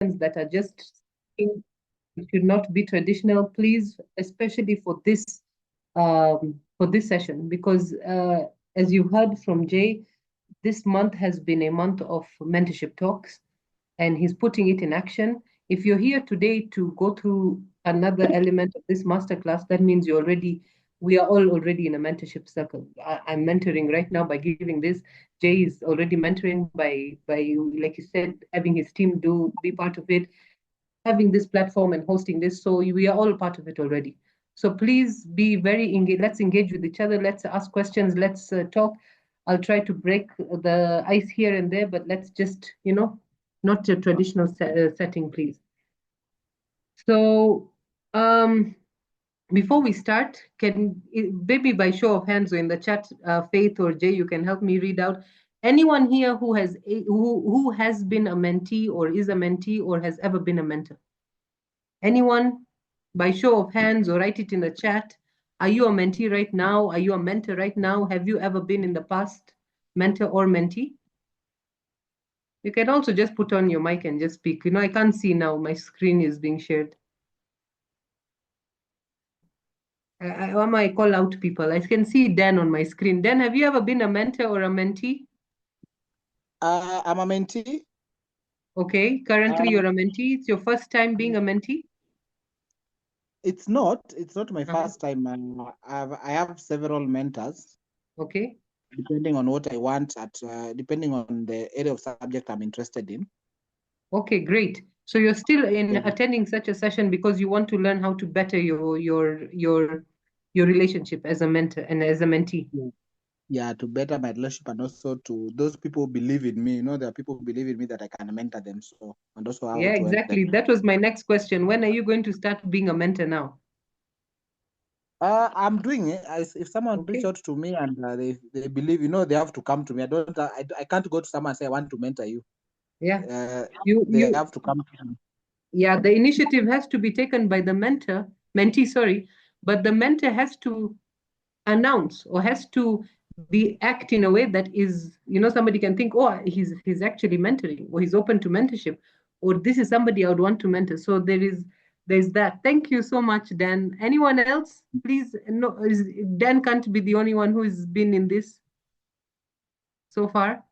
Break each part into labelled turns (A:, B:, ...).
A: that are just, it should not be traditional, please, especially for this session, because as you heard from Jay, this month has been a month of mentorship talks, and he's putting it in action. If you're here today to go through another element of this masterclass, that means we are all already in a mentorship circle. I'm mentoring right now by giving this. Jay is already mentoring by like you said, having his team be part of it, having this platform and hosting this. So we are all part of it already. So please be very engaged. Let's engage with each other. Let's ask questions. Let's talk. I'll try to break the ice here and there, but let's just, not a traditional setting, please. So before we start, maybe by show of hands or in the chat, Faith or Jay, you can help me read out. Anyone here who has been a mentee or is a mentee or has ever been a mentor? Anyone? By show of hands or write it in the chat. Are you a mentee right now? Are you a mentor right now? Have you ever been in the past mentor or mentee? You can also just put on your mic and just speak. I can't see now. My screen is being shared. I might call out people. I can see Dan on my screen. Dan, have you ever been a mentor or a mentee?
B: I'm a mentee.
A: Okay, currently you're a mentee. It's your first time being a mentee?
B: It's not my first time. I have several mentors.
A: Okay.
B: Depending on what I want, depending on the area of subject I'm interested in.
A: Okay, great. So you're still attending such a session because you want to learn how to better your relationship as a mentor and as a mentee.
B: Yeah, to better my relationship, and also to those people who believe in me. There are people who believe in me that I can mentor them. So, and also how
A: Yeah,
B: to help
A: exactly.
B: them.
A: That was my next question. When are you going to start being a mentor now?
B: I'm doing it. If someone reach out to me and they believe, they have to come to me. I can't go to someone and say I want to mentor you.
A: Yeah.
B: They have to come to me.
A: Yeah, the initiative has to be taken by the mentee, sorry, but the mentor has to announce or has to be act in a way that is, somebody can think, oh, he's actually mentoring, or he's open to mentorship, or this is somebody I would want to mentor. So there's that. Thank you so much, Dan. Anyone else, please? No, Dan can't be the only one who has been in this so far.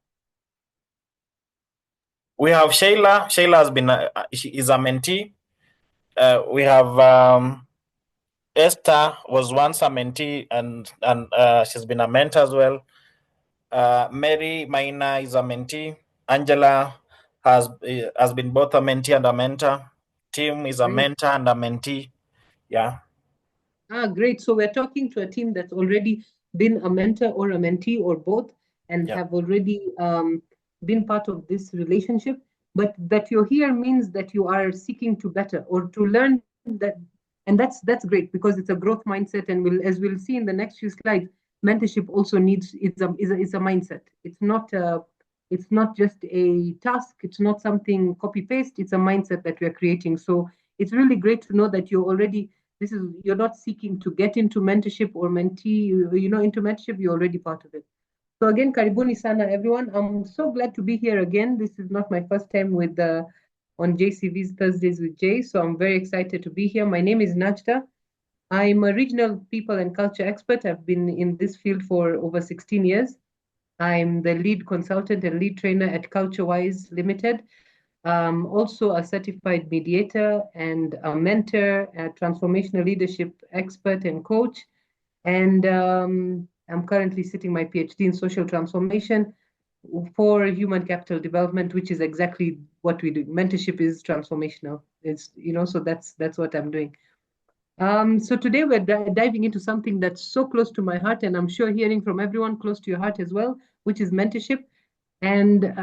C: We have Shayla. Shayla has been she is a mentee. We have Esther was once a mentee and she's been a mentor as well. Mary Maina is a mentee. Angela has been both a mentee and a mentor. Tim is a mentor and a mentee. Yeah.
A: Great. So we're talking to a team that's already been a mentor or a mentee or both, and have already been part of this relationship. But that you're here means that you are seeking to better or to learn that, and that's great because it's a growth mindset. And as we'll see in the next few slides, mentorship also needs it's a mindset. It's not just a task. It's not something copy paste. It's a mindset that we're creating. So it's really great to know that you're already you're not seeking to get into mentorship or mentee, into mentorship, you're already part of it. So again, karibuni sana everyone. I'm so glad to be here again. This is not my first time on JCV's Thursdays with Jay, so I'm very excited to be here. My name is Najda. I'm a regional people and culture expert. I've been in this field for over 16 years. I'm the lead consultant and lead trainer at CultureWise Limited. Also a certified mediator and a mentor, a transformational leadership expert and coach. And I'm currently sitting my PhD in social transformation for human capital development, which is exactly what we do. Mentorship is transformational. So that's what I'm doing. So today we're diving into something that's so close to my heart, and I'm sure hearing from everyone close to your heart as well, which is mentorship. And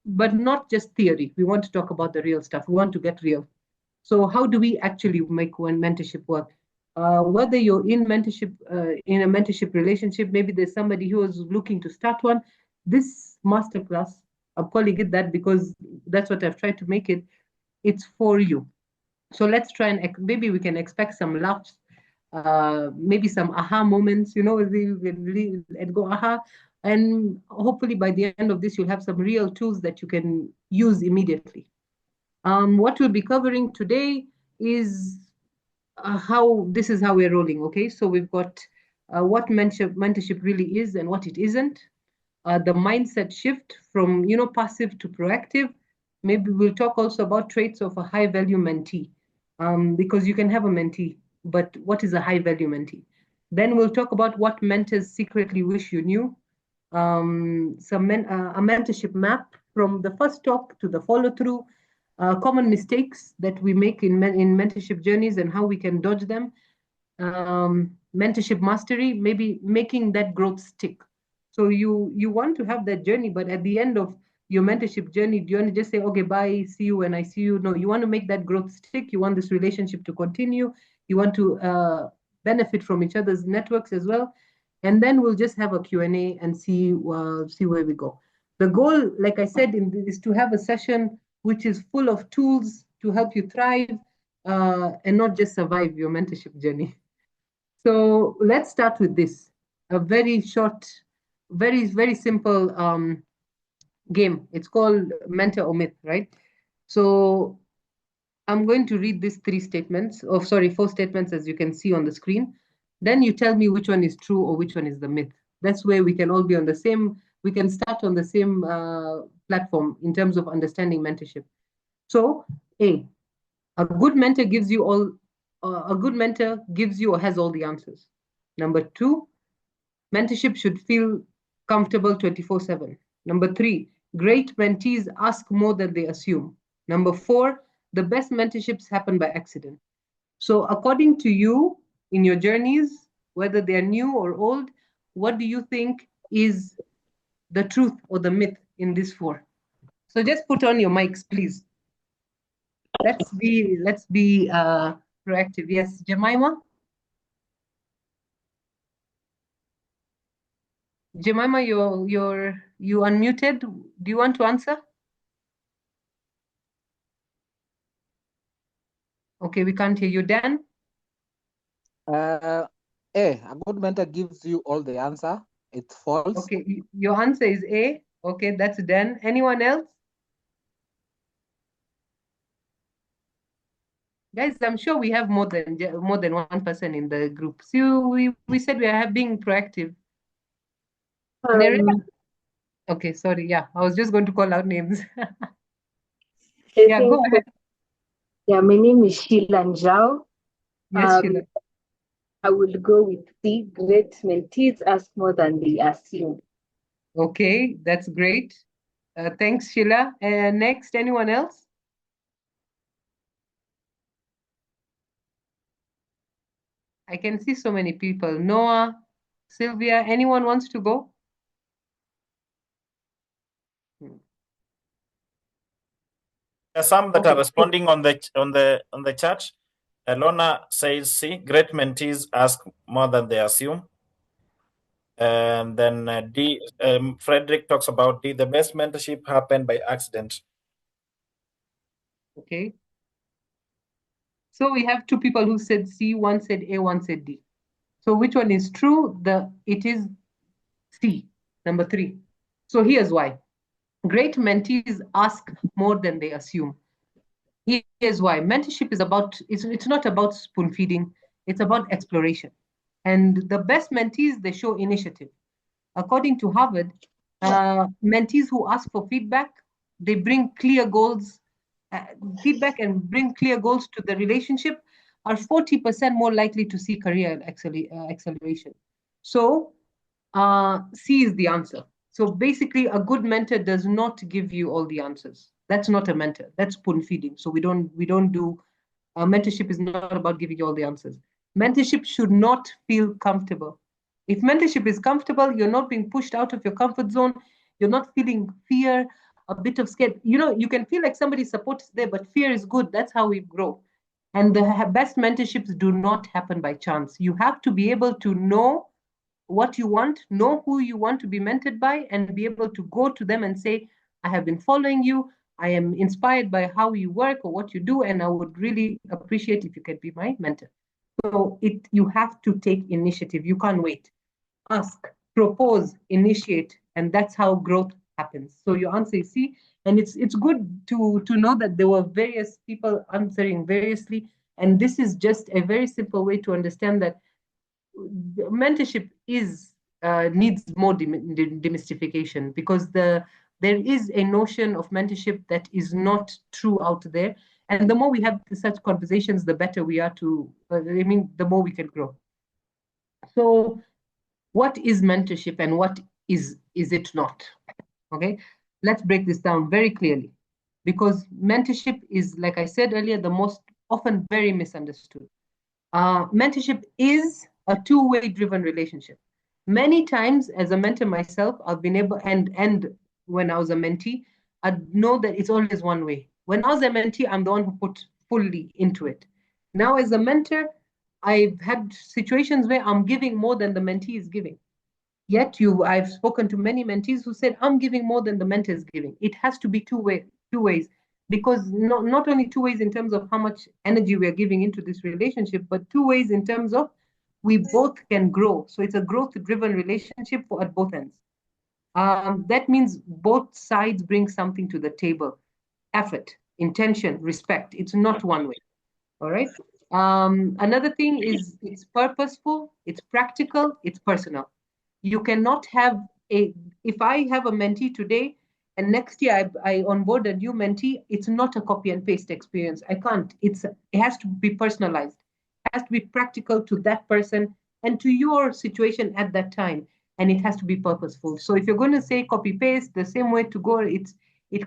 A: but not just theory. We want to talk about the real stuff. We want to get real. So how do we actually make one mentorship work? Whether you're in a mentorship relationship, maybe there's somebody who is looking to start one. This masterclass, I'm calling it that because that's what I've tried to make it. It's for you. So let's try and maybe we can expect some laughs, maybe some aha moments, and go aha. And hopefully by the end of this, you'll have some real tools that you can use immediately. What we'll be covering today is this is how we're rolling, okay? So we've got what mentorship really is and what it isn't, the mindset shift from, passive to proactive. Maybe we'll talk also about traits of a high value mentee, because you can have a mentee, but what is a high value mentee? Then we'll talk about what mentors secretly wish you knew, a mentorship map from the first talk to the follow through, common mistakes that we make in mentorship journeys and how we can dodge them, mentorship mastery, maybe making that growth stick. So you want to have that journey, but at the end of your mentorship journey, do you want to just say, okay, bye, see you when I see you? No, you want to make that growth stick. You want this relationship to continue. You want to benefit from each other's networks as well. And then we'll just have a Q&A and see where we go. The goal, like I said, is to have a session which is full of tools to help you thrive and not just survive your mentorship journey. So let's start with this, a very short, very, very simple game. It's called Mentor or Myth, right? So I'm going to read these four statements, as you can see on the screen. Then you tell me which one is true or which one is the myth. That's where we can all be on the same, we can start on the same platform in terms of understanding mentorship. So, a good mentor gives you or has all the answers. Number 2, mentorship should feel comfortable 24/7. Number 3, great mentees ask more than they assume. Number 4, the best mentorships happen by accident. So according to you, in your journeys, whether they are new or old, what do you think is the truth or the myth in these 4? So just put on your mics, please. Let's be proactive. Yes, Jemima? Jemima, you unmuted. Do you want to answer? Okay, we can't hear you. Dan?
B: A good mentor gives you all the answer. It's false.
A: Okay, your answer is A. Okay, that's Dan. Anyone else? Guys, I'm sure we have more than one person in the group. So we said we are being proactive. Okay, sorry. Yeah, I was just going to call out names. Yeah, go ahead.
D: Yeah, my name is Sheila Njao.
A: Yes, Sheila.
D: I will go with C. Great mentees ask more than they assume.
A: Okay, that's great. Thanks, Sheila. Next, anyone else? I can see so many people. Noah, Sylvia, anyone wants to go?
C: There are some that are responding on the chat. Elona says, "See, great mentees ask more than they assume." And then Frederick talks about the best mentorship happened by accident.
A: Okay. So we have 2 people who said C, one said A, one said D. So which one is true? It is C, number 3. So here's why. Great mentees ask more than they assume. Here's why. Mentorship is it's not about spoon feeding, it's about exploration. And the best mentees, they show initiative. According to Harvard, mentees who ask for feedback, they bring clear goals, feedback and bring clear goals to the relationship, are 40% more likely to see career acceleration. So C is the answer. So basically, a good mentor does not give you all the answers. That's not a mentor. That's spoon feeding. So we don't do. Mentorship is not about giving you all the answers. Mentorship should not feel comfortable. If mentorship is comfortable, you're not being pushed out of your comfort zone. You're not feeling fear, a bit of scared. You can feel like somebody's support is there, but fear is good. That's how we grow. And the best mentorships do not happen by chance. You have to be able to know what you want, know who you want to be mentored by, and be able to go to them and say, I have been following you. I am inspired by how you work or what you do, and I would really appreciate if you could be my mentor. So you have to take initiative. You can't wait. Ask, propose, initiate, and that's how growth happens. So your answer is C. And it's good to know that there were various people answering variously. And this is just a very simple way to understand that mentorship is needs more demystification, because there is a notion of mentorship that is not true out there. And the more we have such conversations, the better we are to, the more we can grow. So what is mentorship and what is it not? Okay, let's break this down very clearly, because mentorship is, like I said earlier, the most often very misunderstood. Mentorship is a two-way driven relationship. Many times as a mentor myself, I've been able, and when I was a mentee, I know that it's always one way. When I was a mentee, I'm the one who put fully into it. Now as a mentor, I've had situations where I'm giving more than the mentee is giving. Yet I've spoken to many mentees who said, I'm giving more than the mentor is giving. It has to be two ways, because not only two ways in terms of how much energy we are giving into this relationship, but two ways in terms of we both can grow. So it's a growth-driven relationship at both ends. That means both sides bring something to the table: effort, intention, respect. It's not one way. All right. Another thing is it's purposeful, it's practical, it's personal. You cannot have if I have a mentee today and next year I onboard a new mentee, it's not a copy and paste experience. I can't. It has to be personalized. It has to be practical to that person and to your situation at that time. And it has to be purposeful. So if you're going to say copy paste, the same way to go, it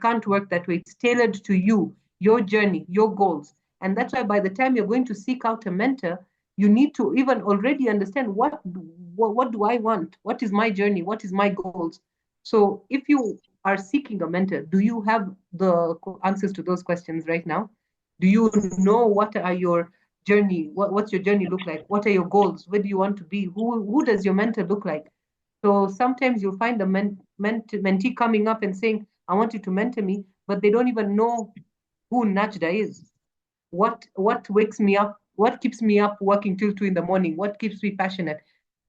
A: can't work that way. It's tailored to you, your journey, your goals. And that's why by the time you're going to seek out a mentor, you need to even already understand what do I want? What is my journey? What is my goals? So if you are seeking a mentor, do you have the answers to those questions right now? Do you know what are your journey? What's your journey look like? What are your goals? Where do you want to be? Who does your mentor look like? So sometimes you'll find a mentee coming up and saying, I want you to mentor me, but they don't even know who Najda is. What wakes me up? What keeps me up working till 2 in the morning? What keeps me passionate?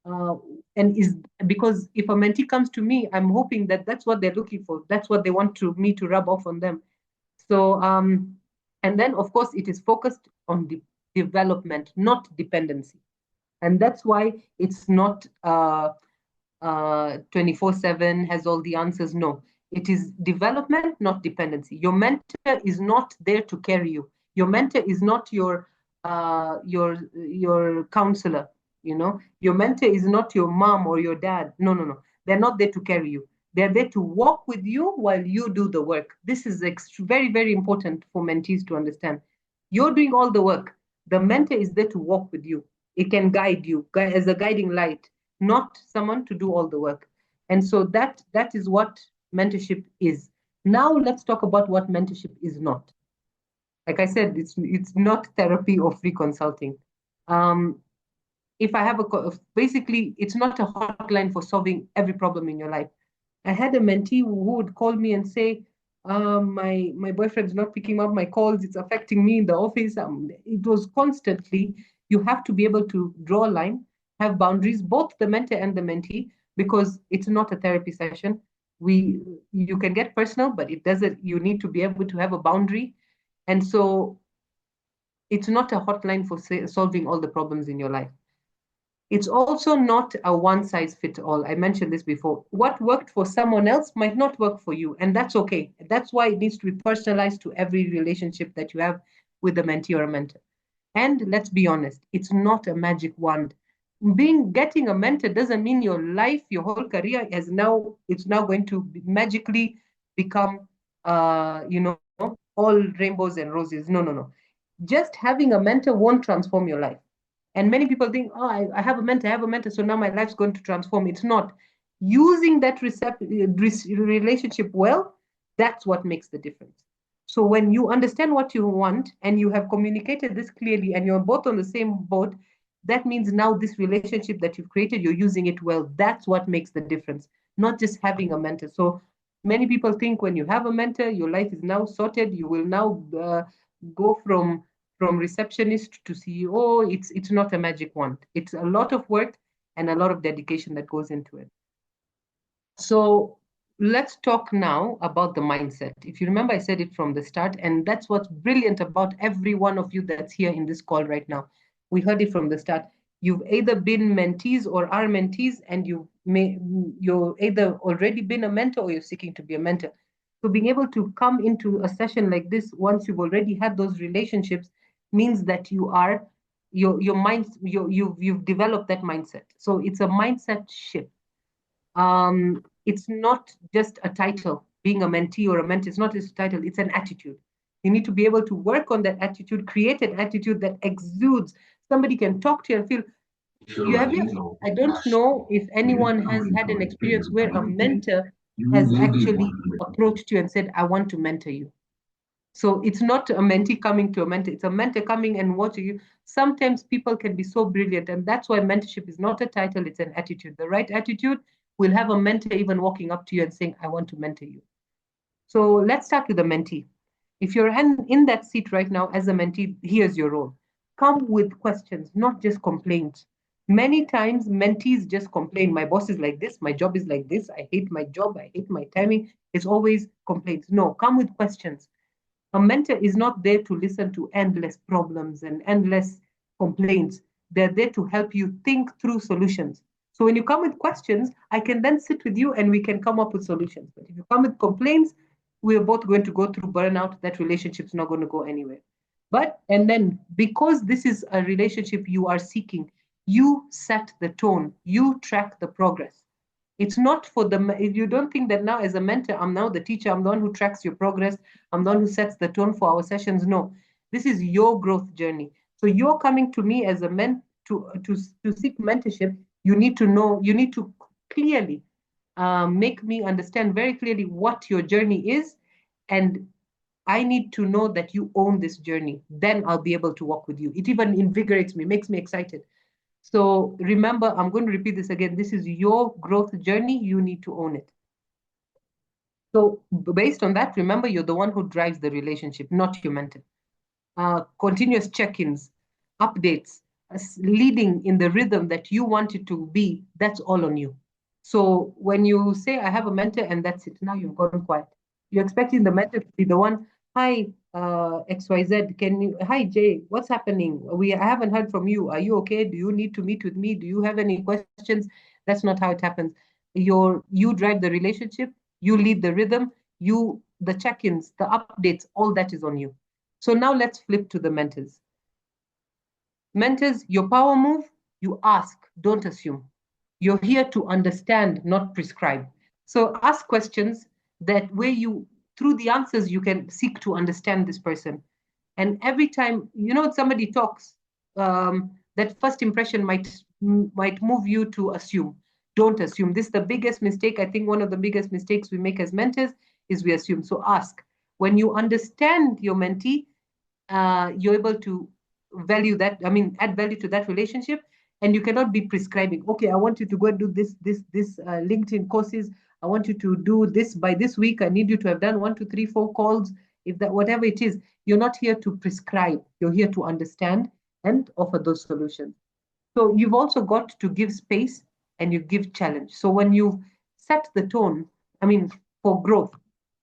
A: And is because if a mentee comes to me, I'm hoping that that's what they're looking for. That's what they want me to rub off on them. So, and then of course it is focused on development, not dependency. And that's why it's not 24/7 has all the answers. No, it is development, not dependency. Your mentor is not there to carry you. Your mentor is not your counselor. Your mentor is not your mom or your dad. No. They're not there to carry you. They're there to walk with you while you do the work. This is very, very important for mentees to understand. You're doing all the work. The mentor is there to walk with you. It can guide you as a guiding light, not someone to do all the work. And so that is what mentorship is. Now let's talk about what mentorship is not. Like I said, it's not therapy or free consulting. If I have basically, it's not a hotline for solving every problem in your life. I had a mentee who would call me and say, my boyfriend's not picking up my calls. It's affecting me in the office. It was constantly. You have to be able to draw a line, have boundaries, both the mentor and the mentee, because it's not a therapy session. You can get personal, but it doesn't. You need to be able to have a boundary, and so it's not a hotline for solving all the problems in your life. It's also not a one-size-fits-all. I mentioned this before. What worked for someone else might not work for you, and that's okay. That's why it needs to be personalized to every relationship that you have with a mentee or a mentor. And let's be honest, it's not a magic wand. Getting a mentor doesn't mean your life, your whole career it's now going to magically become, all rainbows and roses. No. Just having a mentor won't transform your life. And many people think, oh, I have a mentor, so now my life's going to transform. It's not. Using that relationship well, that's what makes the difference. So when you understand what you want and you have communicated this clearly and you're both on the same boat, that means now this relationship that you've created, you're using it well. That's what makes the difference, not just having a mentor. So many people think when you have a mentor, your life is now sorted. You will now go from receptionist to CEO. It's not a magic wand. It's a lot of work and a lot of dedication that goes into it. So let's talk now about the mindset. If you remember, I said it from the start, and that's what's brilliant about every one of you that's here in this call right now. We heard it from the start. You've either been mentees or are mentees, and you're either already been a mentor or you're seeking to be a mentor. So being able to come into a session like this once you've already had those relationships means that your mind, you've developed that mindset. So it's a mindset shift. It's not just a title. Being a mentee or a mentor, it's not just a title, it's an attitude. You need to be able to work on that attitude, create an attitude that exudes. Somebody can talk to you and feel, I don't know if anyone has had an experience where a mentor has actually approached you and said, I want to mentor you. So it's not a mentee coming to a mentor, it's a mentor coming and watching you. Sometimes people can be so brilliant, and that's why mentorship is not a title, it's an attitude. The right attitude will have a mentor even walking up to you and saying, I want to mentor you. So let's start with the mentee. If you're in that seat right now as a mentee, here's your role. Come with questions, not just complaints. Many times mentees just complain, my boss is like this, my job is like this, I hate my job, I hate my timing. It's always complaints. No, come with questions. A mentor is not there to listen to endless problems and endless complaints. They're there to help you think through solutions. So when you come with questions, I can then sit with you and we can come up with solutions. But if you come with complaints, we're both going to go through burnout. That relationship's not going to go anywhere. And then because this is a relationship you are seeking, you set the tone, you track the progress. It's not for if you don't think that now as a mentor, I'm now the teacher, I'm the one who tracks your progress, I'm the one who sets the tone for our sessions. No, this is your growth journey. So you're coming to me as a to seek mentorship. You need to know, you need to clearly make me understand very clearly what your journey is. And I need to know that you own this journey. Then I'll be able to walk with you. It even invigorates me, makes me excited. So remember, I'm going to repeat this again. This is your growth journey. You need to own it. So based on that, remember, you're the one who drives the relationship, not your mentor. Continuous check-ins, updates, leading in the rhythm that you want it to be, that's all on you. So when you say, I have a mentor and that's it, now you've gone quiet. You're expecting the mentor to be the one, hi, XYZ, hi, Jay, what's happening? I haven't heard from you. Are you okay? Do you need to meet with me? Do you have any questions? That's not how it happens. You drive the relationship, you lead the rhythm, the check-ins, the updates, all that is on you. So now let's flip to the mentors. Mentors, your power move, you ask, don't assume. You're here to understand, not prescribe. So ask questions that where through the answers, you can seek to understand this person. And every time, somebody talks, that first impression might move you to assume. Don't assume. This is the biggest mistake. I think one of the biggest mistakes we make as mentors is we assume. So ask. When you understand your mentee, you're able to add value to that relationship. And you cannot be prescribing, okay, I want you to go and do this LinkedIn courses. I want you to do this by this week. I need you to have done 1, 2, 3, 4 calls. If that, whatever it is, you're not here to prescribe. You're here to understand and offer those solutions. So you've also got to give space and you give challenge. So when you've set the tone, for growth,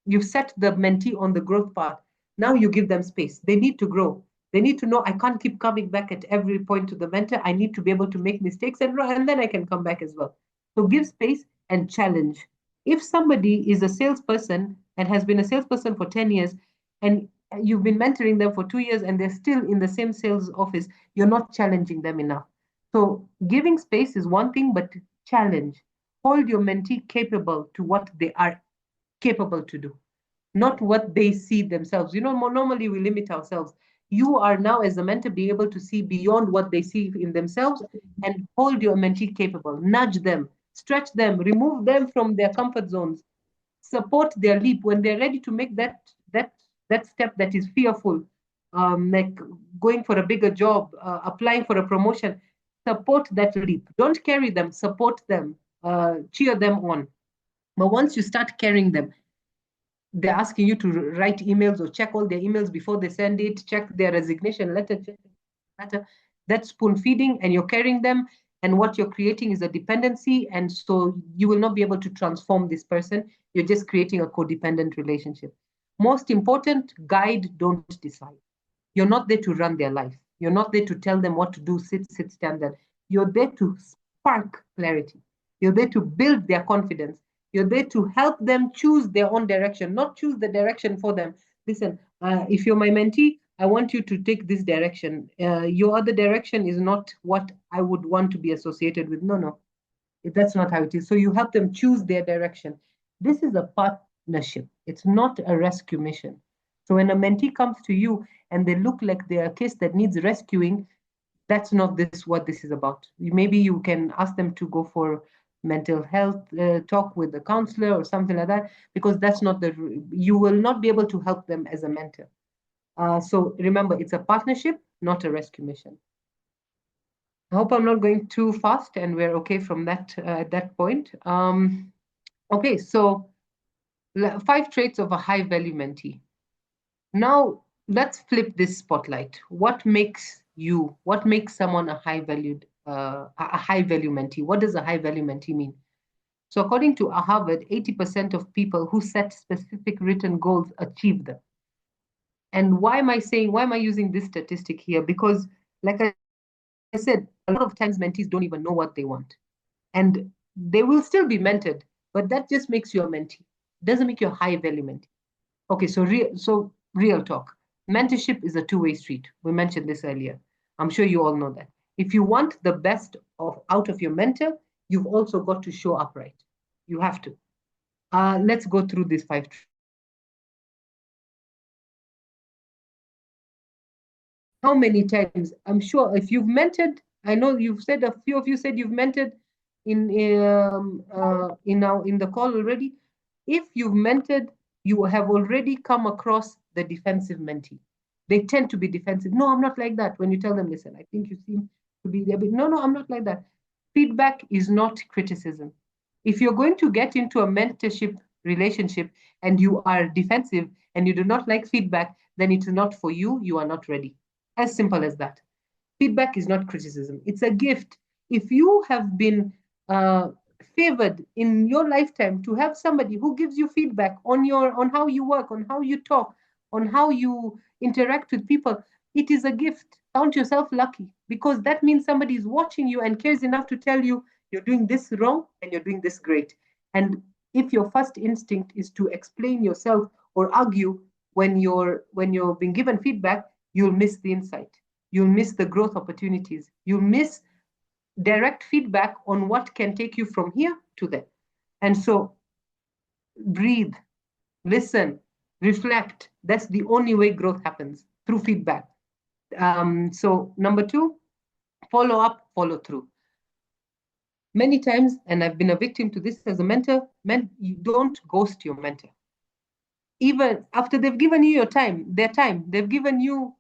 A: you've set the mentee on the growth path. Now you give them space. They need to grow. They need to know, I can't keep coming back at every point to the mentor. I need to be able to make mistakes and then I can come back as well. So give space and challenge. If somebody is a salesperson and has been a salesperson for 10 years and you've been mentoring them for 2 years and they're still in the same sales office, you're not challenging them enough. So giving space is one thing, but challenge. Hold your mentee capable to what they are capable to do, not what they see themselves. Normally we limit ourselves. You are now, as a mentor, being able to see beyond what they see in themselves and hold your mentee capable. Nudge them, stretch them, remove them from their comfort zones, support their leap when they're ready to make that step that is fearful, like going for a bigger job, applying for a promotion. Support that leap. Don't carry them, support them, cheer them on. But once you start carrying them, they're asking you to write emails or check all their emails before they send it, check their resignation letter, that's spoon feeding, and you're carrying them, and what you're creating is a dependency, and so you will not be able to transform this person. You're just creating a codependent relationship. Most important, guide, don't decide. You're not there to run their life. You're not there to tell them what to do, sit, stand there. You're there to spark clarity. You're there to build their confidence. You're there to help them choose their own direction, not choose the direction for them. Listen, if you're my mentee, I want you to take this direction. Your other direction is not what I would want to be associated with. No. That's not how it is. So you help them choose their direction. This is a partnership. It's not a rescue mission. So when a mentee comes to you and they look like they're a case that needs rescuing, that's not what this is about. Maybe you can ask them to go for mental health talk with a counselor or something like that, because that's not you will not be able to help them as a mentor. So remember, it's a partnership, not a rescue mission. I hope I'm not going too fast and we're okay from that at that point. Okay, so 5 traits of a high value mentee. Now let's flip this spotlight. What makes someone a high value mentee? What does a high value mentee mean? So according to Harvard, 80% of people who set specific written goals achieve them. And why am I using this statistic here? Because like I said, a lot of times mentees don't even know what they want. And they will still be mentored, but that just makes you a mentee. It doesn't make you a high value mentee. Okay, so real talk. Mentorship is a two-way street. We mentioned this earlier. I'm sure you all know that. If you want the best out of your mentor, you've also got to show up right. You have to. Let's go through these 5 How many times? I'm sure if you've mentored, I know you've said, a few of you said you've mentored in the call already. If you've mentored, you have already come across the defensive mentee. They tend to be defensive. No, I'm not like that. When you tell them, listen, I think you seem to be there. No, I'm not like that. Feedback is not criticism. If you're going to get into a mentorship relationship and you are defensive and you do not like feedback, then it's not for you. You are not ready. As simple as that. Feedback is not criticism. It's a gift. If you have been favored in your lifetime to have somebody who gives you feedback on how you work, on how you talk, on how you interact with people, it is a gift. Count yourself lucky, because that means somebody is watching you and cares enough to tell you you're doing this wrong and you're doing this great. And if your first instinct is to explain yourself or argue when you're being given feedback, you'll miss the insight. You'll miss the growth opportunities. You'll miss direct feedback on what can take you from here to there. And so breathe, listen, reflect. That's the only way growth happens, through feedback. So number 2, follow up, follow through. Many times, and I've been a victim to this as a mentor, you don't ghost your mentor. Even after they've given you their time, they've given you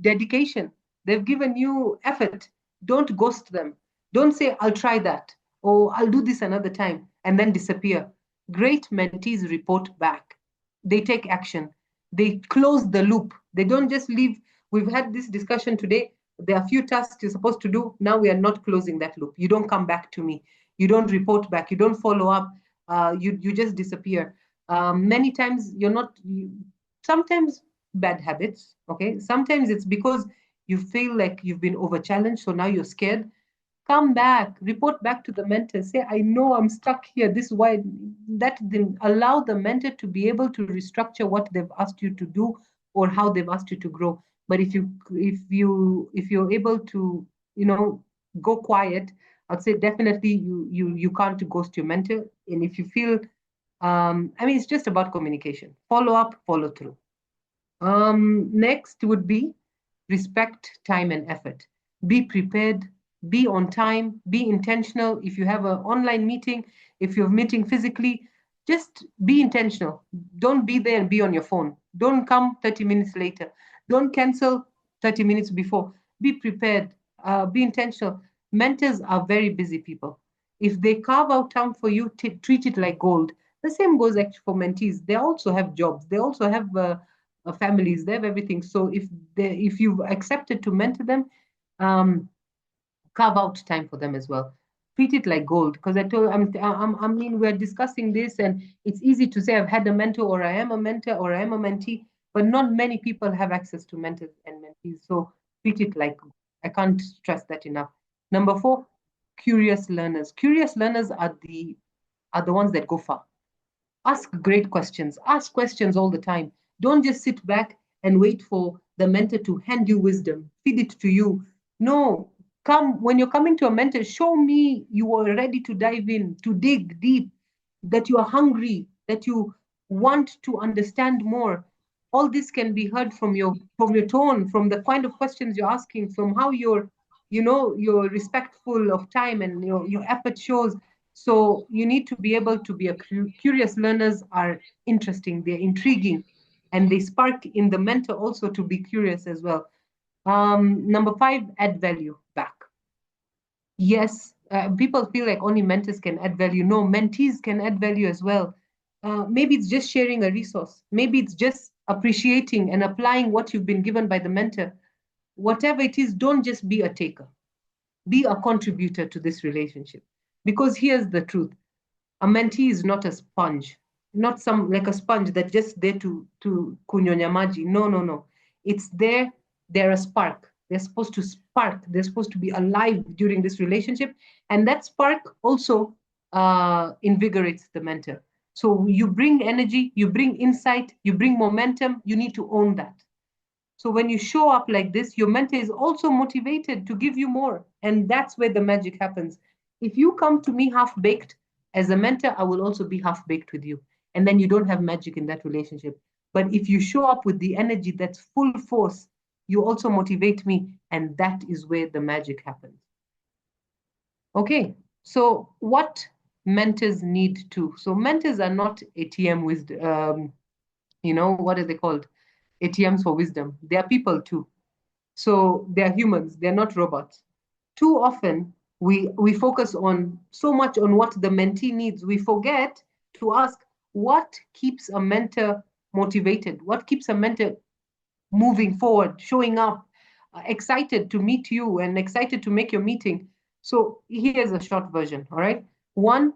A: dedication, they've given you effort. Don't ghost them. Don't say, I'll try that, or I'll do this another time, and then disappear. Great mentees report back. They take action. They close the loop. They don't just leave. We've had this discussion today. There are a few tasks you're supposed to do. Now we are not closing that loop. You don't come back to me. You don't report back. You don't follow up. You just disappear. Many times sometimes bad habits, okay? Sometimes it's because you feel like you've been over-challenged, so now you're scared. Come back, report back to the mentor. Say, I know I'm stuck here. This is why. That then allow the mentor to be able to restructure what they've asked you to do or how they've asked you to grow. But if you're able to, go quiet, I'd say definitely you can't ghost your mentor. And if you feel, it's just about communication. Follow up, follow through. Next would be respect time and effort. Be prepared, be on time, be intentional. If you have an online meeting, if you're meeting physically, just be intentional. Don't be there and be on your phone. Don't come 30 minutes later. Don't cancel 30 minutes before. Be prepared, be intentional. Mentors are very busy people. If they carve out time for you, treat it like gold. The same goes actually for mentees. They also have jobs. They also have families. They have everything. So if you've accepted to mentor them, carve out time for them as well. treat it like gold. Because I mean, we're discussing this, and it's easy to say I've had a mentor, or I am a mentor, or I am a mentee, but not many people have access to mentors and mentees. So treat it like gold. I can't stress that enough. Number 4, curious learners. Curious learners are the ones that go far. Ask great questions. Ask questions all the time. Don't just sit back and wait for the mentor to hand you wisdom, feed it to you. No, come when you're coming to a mentor, show me you are ready to dive in, to dig deep, that you are hungry, that you want to understand more. All this can be heard from your tone, from the kind of questions you're asking, from how you're respectful of time, and your effort shows. So you need to be able to be curious. Learners are interesting, they're intriguing, and they spark in the mentor also to be curious as well. Number 5, add value back. Yes, people feel like only mentors can add value. No, mentees can add value as well. Maybe it's just sharing a resource. Maybe it's just appreciating and applying what you've been given by the mentor. Whatever it is, don't just be a taker. Be a contributor to this relationship. Because here's the truth. A mentee is not a sponge, not some like a sponge that's just there to kunyonya maji. No, no, no. It's there. They're a spark. They're supposed to spark. They're supposed to be alive during this relationship, and that spark also invigorates the mentor. So you bring energy, you bring insight, you bring momentum. You need to own that. So when you show up like this, your mentor is also motivated to give you more, and that's where the magic happens. If you come to me half baked, as a mentor, I will also be half baked with you. And then you don't have magic in that relationship. But if you show up with the energy that's full force, you also motivate me. And that is where the magic happens. Okay, so what mentors need to? So mentors are not ATM wisdom, what are they called? ATMs for wisdom. They are people too. So they're humans, they're not robots. Too often, we focus on so much on what the mentee needs. We forget to ask what keeps a mentor motivated, what keeps a mentor moving forward, showing up, excited to meet you and excited to make your meeting. So here's a short version, all right? 1,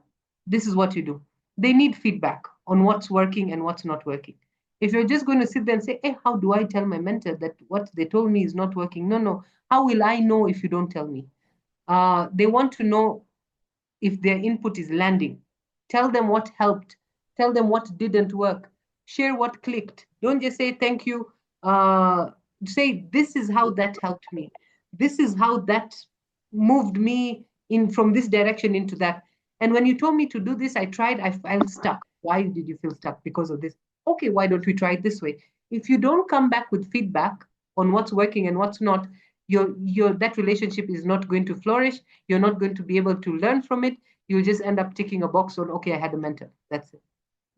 A: this is what you do. They need feedback on what's working and what's not working. If you're just going to sit there and say, hey, how do I tell my mentor that what they told me is not working? No, no. How will I know if you don't tell me? They want to know if their input is landing. Tell them what helped. Tell them what didn't work. Share what clicked. Don't just say thank you. Say this is how that helped me. This is how that moved me in from this direction into that. And when you told me to do this, I tried. I felt stuck. Why did you feel stuck? Because of this. Okay, why don't we try it this way? If you don't come back with feedback on what's working and what's not, that relationship is not going to flourish. You're not going to be able to learn from it. You'll just end up ticking a box on, okay, I had a mentor. That's it.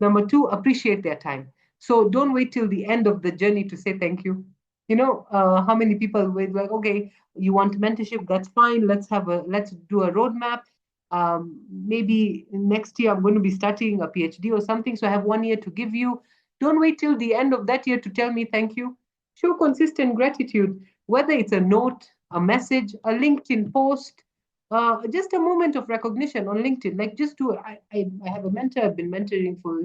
A: Number 2, appreciate their time. So don't wait till the end of the journey to say thank you. How many people wait like, okay, you want mentorship? That's fine. Let's do a roadmap. Maybe next year I'm going to be starting a PhD or something. So I have 1 year to give you. Don't wait till the end of that year to tell me thank you. Show consistent gratitude, whether it's a note, a message, a LinkedIn post, just a moment of recognition on LinkedIn. Like just do it. I have a mentor I've been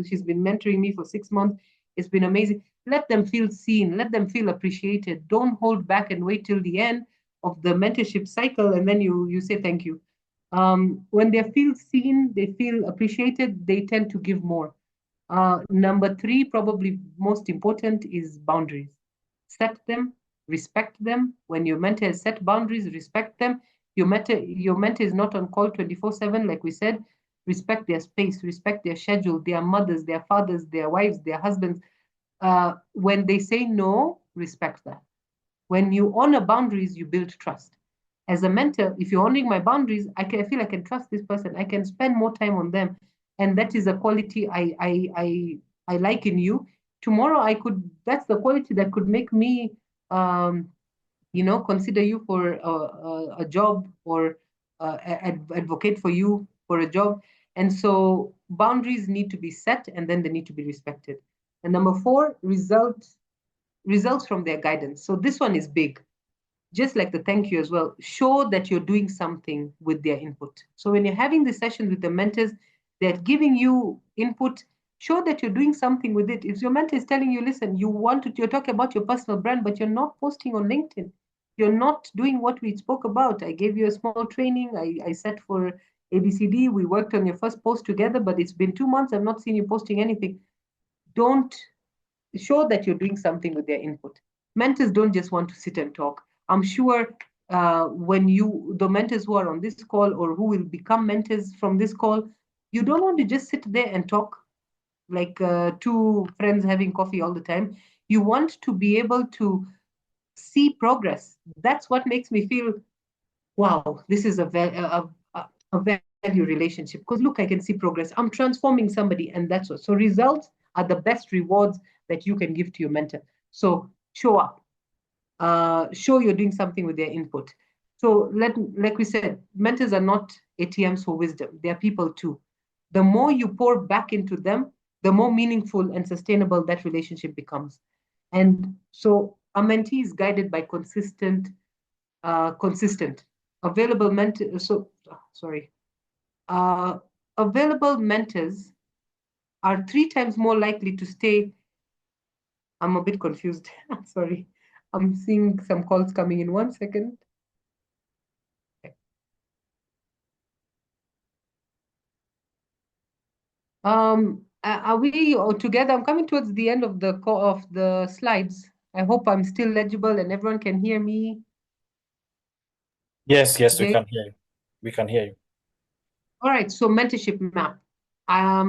A: she's been mentoring me for 6 months. It's been amazing. Let them feel seen. Let them feel appreciated. Don't hold back and wait till the end of the mentorship cycle and then you say thank you. When they feel seen, they feel appreciated, they tend to give more. Number 3, probably most important, is boundaries. Set them, respect them. When your mentor has set boundaries, respect them. Your mentor is not on call 24/7, like we said. Respect their space, respect their schedule, their mothers, their fathers, their wives, their husbands. When they say no, respect that. When you honor boundaries, you build trust. As a mentor, if you're honoring my boundaries, I feel I can trust this person. I can spend more time on them, and that is a quality I like in you. Tomorrow, that's the quality that could make me, consider you for a job or advocate for you for a job. And so boundaries need to be set, and then they need to be respected. And number 4, results from their guidance. So this one is big. just like the thank you as well, show that you're doing something with their input. So when you're having this session with the mentors, they're giving you input, show that you're doing something with it. If your mentor is telling you, listen, you're talking about your personal brand, but you're not posting on LinkedIn. You're not doing what we spoke about. I gave you a small training. I set for ABCD. We worked on your first post together, but it's been 2 months. I've not seen you posting anything. Don't show that you're doing something with their input. Mentors don't just want to sit and talk. I'm sure the mentors who are on this call or who will become mentors from this call, you don't want to just sit there and talk like two friends having coffee all the time. You want to be able to see progress. That's what makes me feel, wow, this is a value relationship. Because look, I can see progress. I'm transforming somebody, and that's what. So results are the best rewards that you can give to your mentor. So show up. Show you're doing something with their input. So like we said, mentors are not ATMs for wisdom. They are people too. The more you pour back into them, the more meaningful and sustainable that relationship becomes. And so a mentee is guided by consistent, available mentors. Available mentors are 3 times more likely to stay. I'm a bit confused. Sorry. I'm seeing some calls coming in. 1 second. Are we together? I'm coming towards the end of the slides. I hope I'm still legible and everyone can hear me.
C: Yes, we can hear you. We can hear you.
A: All right, so mentorship map. How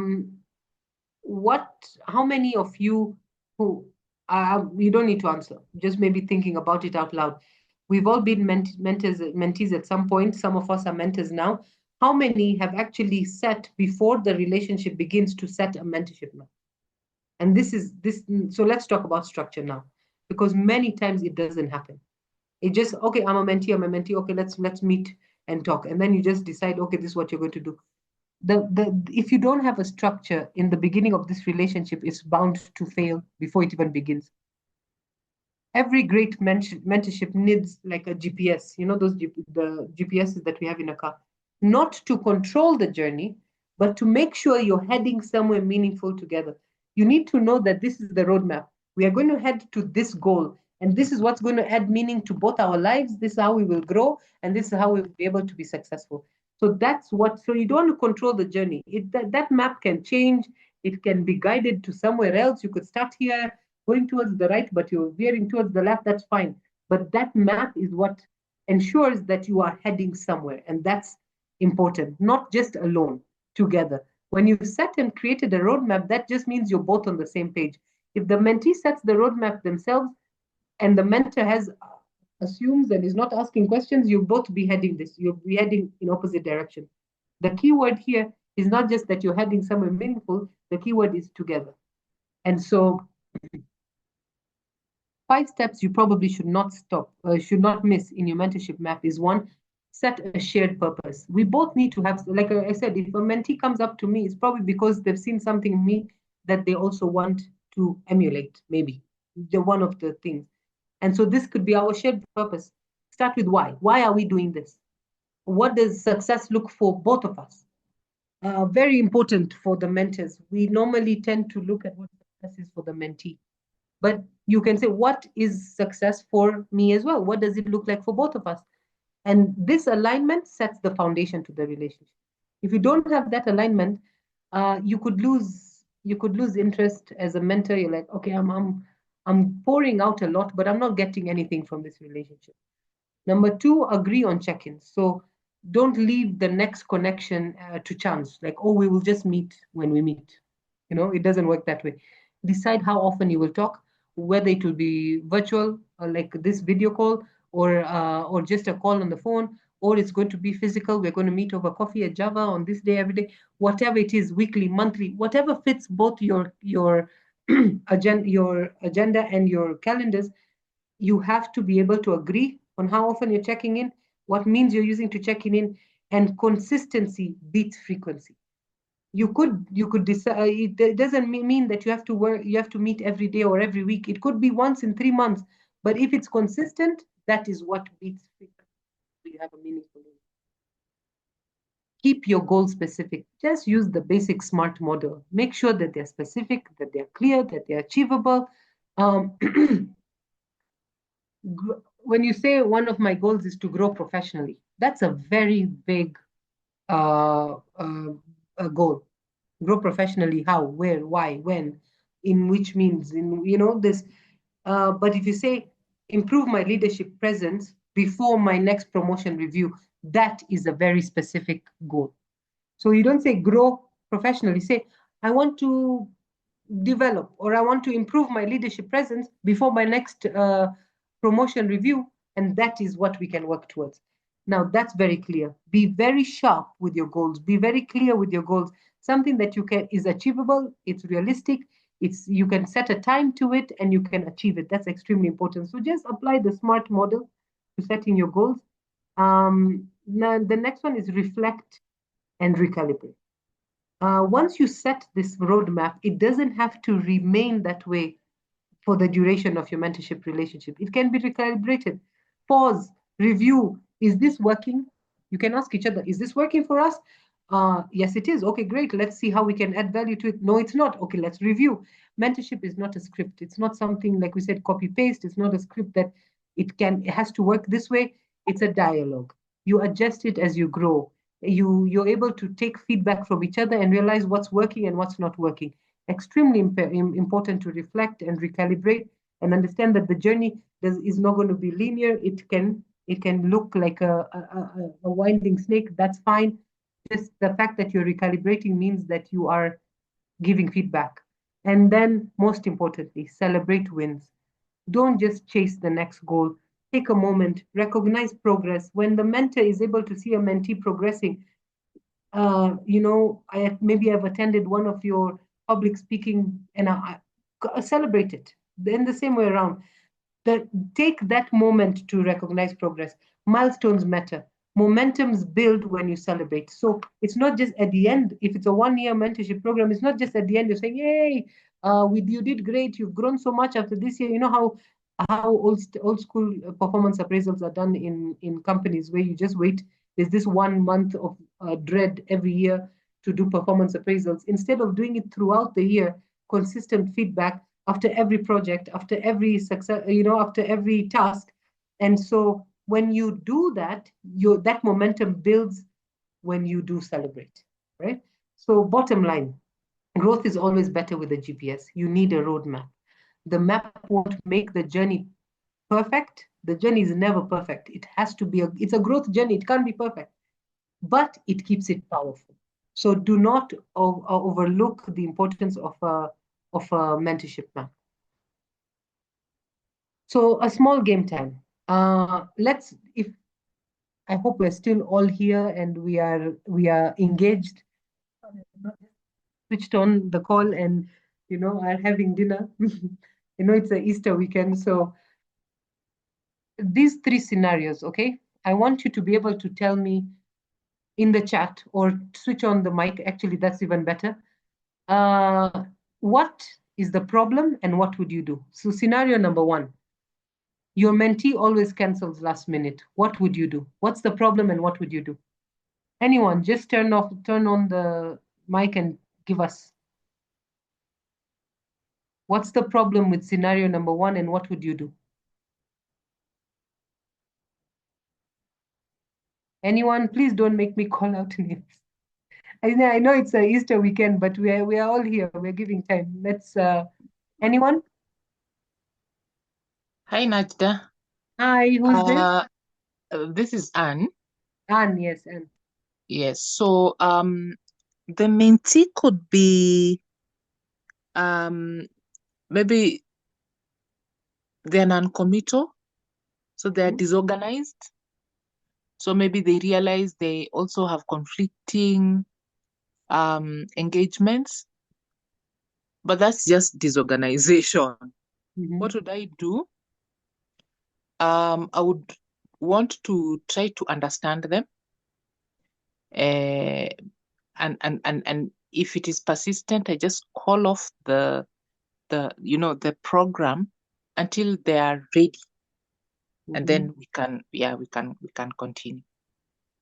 A: many of you who, you don't need to answer, just maybe thinking about it out loud. We've all been mentees at some point. Some of us are mentors now. How many have actually set before the relationship begins to set a mentorship map? And so let's talk about structure now, because many times it doesn't happen. It just, okay, I'm a mentee, okay, let's meet and talk. And then you just decide, okay, this is what you're going to do. If you don't have a structure in the beginning of this relationship, it's bound to fail before it even begins. Every great mentorship needs like a GPS, the GPSs that we have in a car, not to control the journey, but to make sure you're heading somewhere meaningful together. You need to know that this is the roadmap. We are going to head to this goal, and this is what's going to add meaning to both our lives. This is how we will grow, and this is how we'll be able to be successful. So you don't want to control the journey. That map can change. It can be guided to somewhere else. You could start here, going towards the right, but you're veering towards the left, that's fine. But that map is what ensures that you are heading somewhere. And that's important, not just alone, together. When you've set and created a roadmap, that just means you're both on the same page. If the mentee sets the roadmap themselves and the mentor assumes and is not asking questions, you'll both be heading you'll be heading in opposite direction. The key word here is not just that you're heading somewhere meaningful, the key word is together. And so 5 steps you probably should not miss in your mentorship map is 1, set a shared purpose. We both need to have, like I said, if a mentee comes up to me, it's probably because they've seen something in me that they also want to emulate, maybe. One of the things. And so this could be our shared purpose. Start with why. Why are we doing this? What does success look for both of us? Very important for the mentors. We normally tend to look at what success is for the mentee. But you can say, what is success for me as well? What does it look like for both of us? And this alignment sets the foundation to the relationship. If you don't have that alignment, you could lose interest as a mentor. You're like, okay, I'm pouring out a lot, but I'm not getting anything from this relationship. Number 2, agree on check-ins. So don't leave the next connection to chance. Like, oh, we will just meet when we meet. It doesn't work that way. Decide how often you will talk, whether it will be virtual, like this video call, or just a call on the phone, or it's going to be physical. We're going to meet over coffee at Java on this day, every day, whatever it is, weekly, monthly, whatever fits both your agenda and your calendars. You have to be able to agree on how often you're checking in, what means you're using to checking in, and consistency beats frequency. You could decide. It doesn't mean that you have to meet every day or every week. It could be once in 3 months, But if it's consistent, that is what beats frequency. You have a meaningful impact. Keep your goals specific. Just use the basic SMART model. Make sure that they're specific, that they're clear, that they're achievable. When you say one of my goals is to grow professionally, that's a very big goal. Grow professionally, how, where, why, when, in which means, in this. But if you say improve my leadership presence before my next promotion review, that is a very specific goal. So you don't say grow professionally. Say I want to develop or I want to improve my leadership presence before my next promotion review, and that is what we can work towards. Now that's very clear. Be very sharp with your goals. Be very clear with your goals. Something that you can is achievable. It's realistic. You can set a time to it and you can achieve it. That's extremely important. So just apply the SMART model to setting your goals. Now the next one is reflect and recalibrate. Once you set this roadmap, it doesn't have to remain that way for the duration of your mentorship relationship. It can be recalibrated. Pause, review. Is this working? You can ask each other, is this working for us? Yes, it is. Okay, great. Let's see how we can add value to it. No, it's not. Okay, let's review. Mentorship is not a script. It's not something, like we said, copy paste. It's not a script that it has to work this way. It's a dialogue. You adjust it as you grow. You're able to take feedback from each other and realize what's working and what's not working. Extremely important to reflect and recalibrate and understand that the journey is not going to be linear. It can look like a winding snake. That's fine. Just the fact that you're recalibrating means that you are giving feedback. And then, most importantly, celebrate wins. Don't just chase the next goal. Take a moment, recognize progress. When the mentor is able to see a mentee progressing, maybe I've attended one of your public speaking and I celebrate it. Then the same way around. Take that moment to recognize progress. Milestones matter. Momentums build when you celebrate. So it's not just at the end. If it's a 1-year mentorship program, it's not just at the end you're saying, "Yay, you did great. You've grown so much after this year." You know how old school performance appraisals are done in companies where you just wait. There's this 1 month of dread every year to do performance appraisals. Instead of doing it throughout the year, consistent feedback after every project, after every success, after every task. And so when you do that, that momentum builds when you do celebrate, right? So bottom line, growth is always better with a GPS. You need a roadmap. The map won't make the journey perfect. The journey is never perfect. It has to be it's a growth journey. It can't be perfect, but it keeps it powerful. So do not overlook the importance of a mentorship map. So a small game time. I hope we're still all here and we are engaged, switched on the call and are having dinner. It's an Easter weekend. So these 3 scenarios, okay? I want you to be able to tell me in the chat or switch on the mic. Actually, that's even better. What is the problem and what would you do? So scenario number 1, your mentee always cancels last minute. What would you do? What's the problem and what would you do? Anyone, just turn on the mic and give us. What's the problem with scenario number 1 and what would you do? Anyone, please don't make me call out names. I know it's a Easter weekend, but we are all here. We're giving time. Let's. Anyone?
E: Hi, Najda.
A: Hi, who's this?
E: This is Anne.
A: Anne, yes, Anne.
E: Yes. So, the mentee could be, maybe they're non-committal, so they're disorganized. So maybe they realize they also have conflicting engagements, but that's just disorganization. What would I do? I would want to try to understand them, and if it is persistent, I just call off the program until they are ready and then we can continue.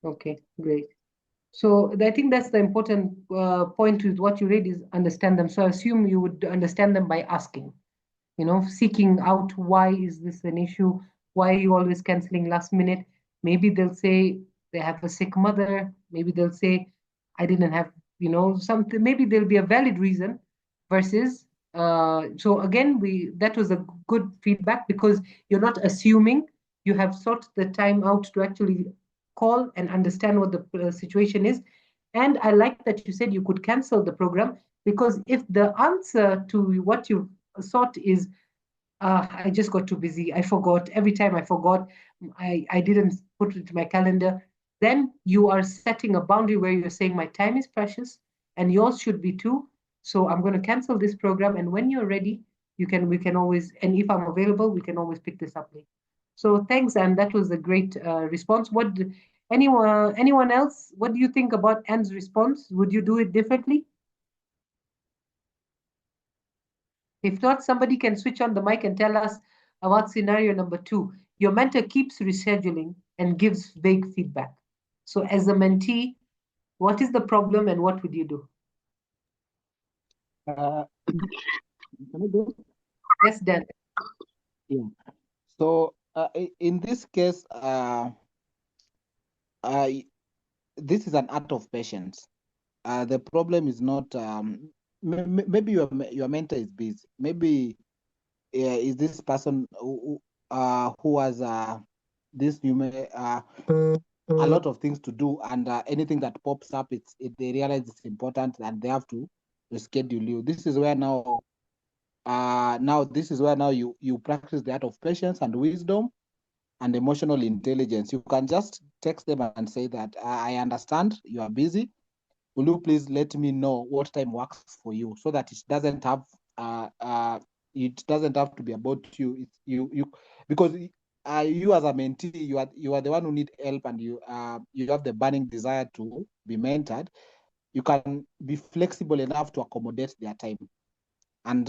A: Okay, great. So I think that's the important point with what you read is understand them. So I assume you would understand them by asking, seeking out why is this an issue? Why are you always canceling last minute? Maybe they'll say they have a sick mother. Maybe they'll say I didn't have, something. Maybe there'll be a valid reason versus. So again, that was a good feedback because you're not assuming. You have sought the time out to actually call and understand what the situation is. And I like that you said you could cancel the program because if the answer to what you sought is I just got too busy. I forgot. Every time I forgot, I didn't put it to my calendar. Then you are setting a boundary where you're saying my time is precious and yours should be too. So I'm going to cancel this program. And when you're ready, we can always, and if I'm available, we can always pick this up later. So thanks, Anne. That was a great response. Anyone else? What do you think about Anne's response? Would you do it differently? If not, somebody can switch on the mic and tell us about scenario number 2. Your mentor keeps rescheduling and gives vague feedback. So as a mentee, what is the problem and what would you do?
B: Can I go?
A: Yes, Dan.
B: Yeah. So in this case, this is an art of patience. The problem is not maybe your mentor is busy. Maybe is this person who has this a lot of things to do, and anything that pops up, they realize it's important and they have to reschedule you. This is where now you practice the art of patience and wisdom and emotional intelligence. You can just text them and say that I understand you are busy. Will you please let me know what time works for you, so that it doesn't have to be about you. It's you because you as a mentee, you are the one who need help, and you have the burning desire to be mentored. You can be flexible enough to accommodate their time, and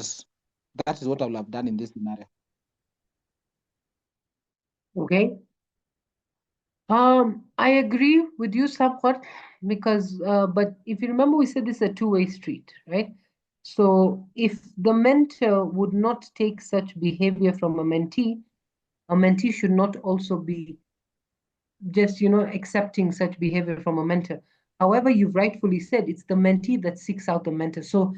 B: that is what I will have done in this scenario.
A: Okay. I agree with you somewhat because, but if you remember, we said this is a two-way street, right? So if the mentor would not take such behavior from a mentee should not also be just, accepting such behavior from a mentor. However, you've rightfully said it's the mentee that seeks out the mentor. So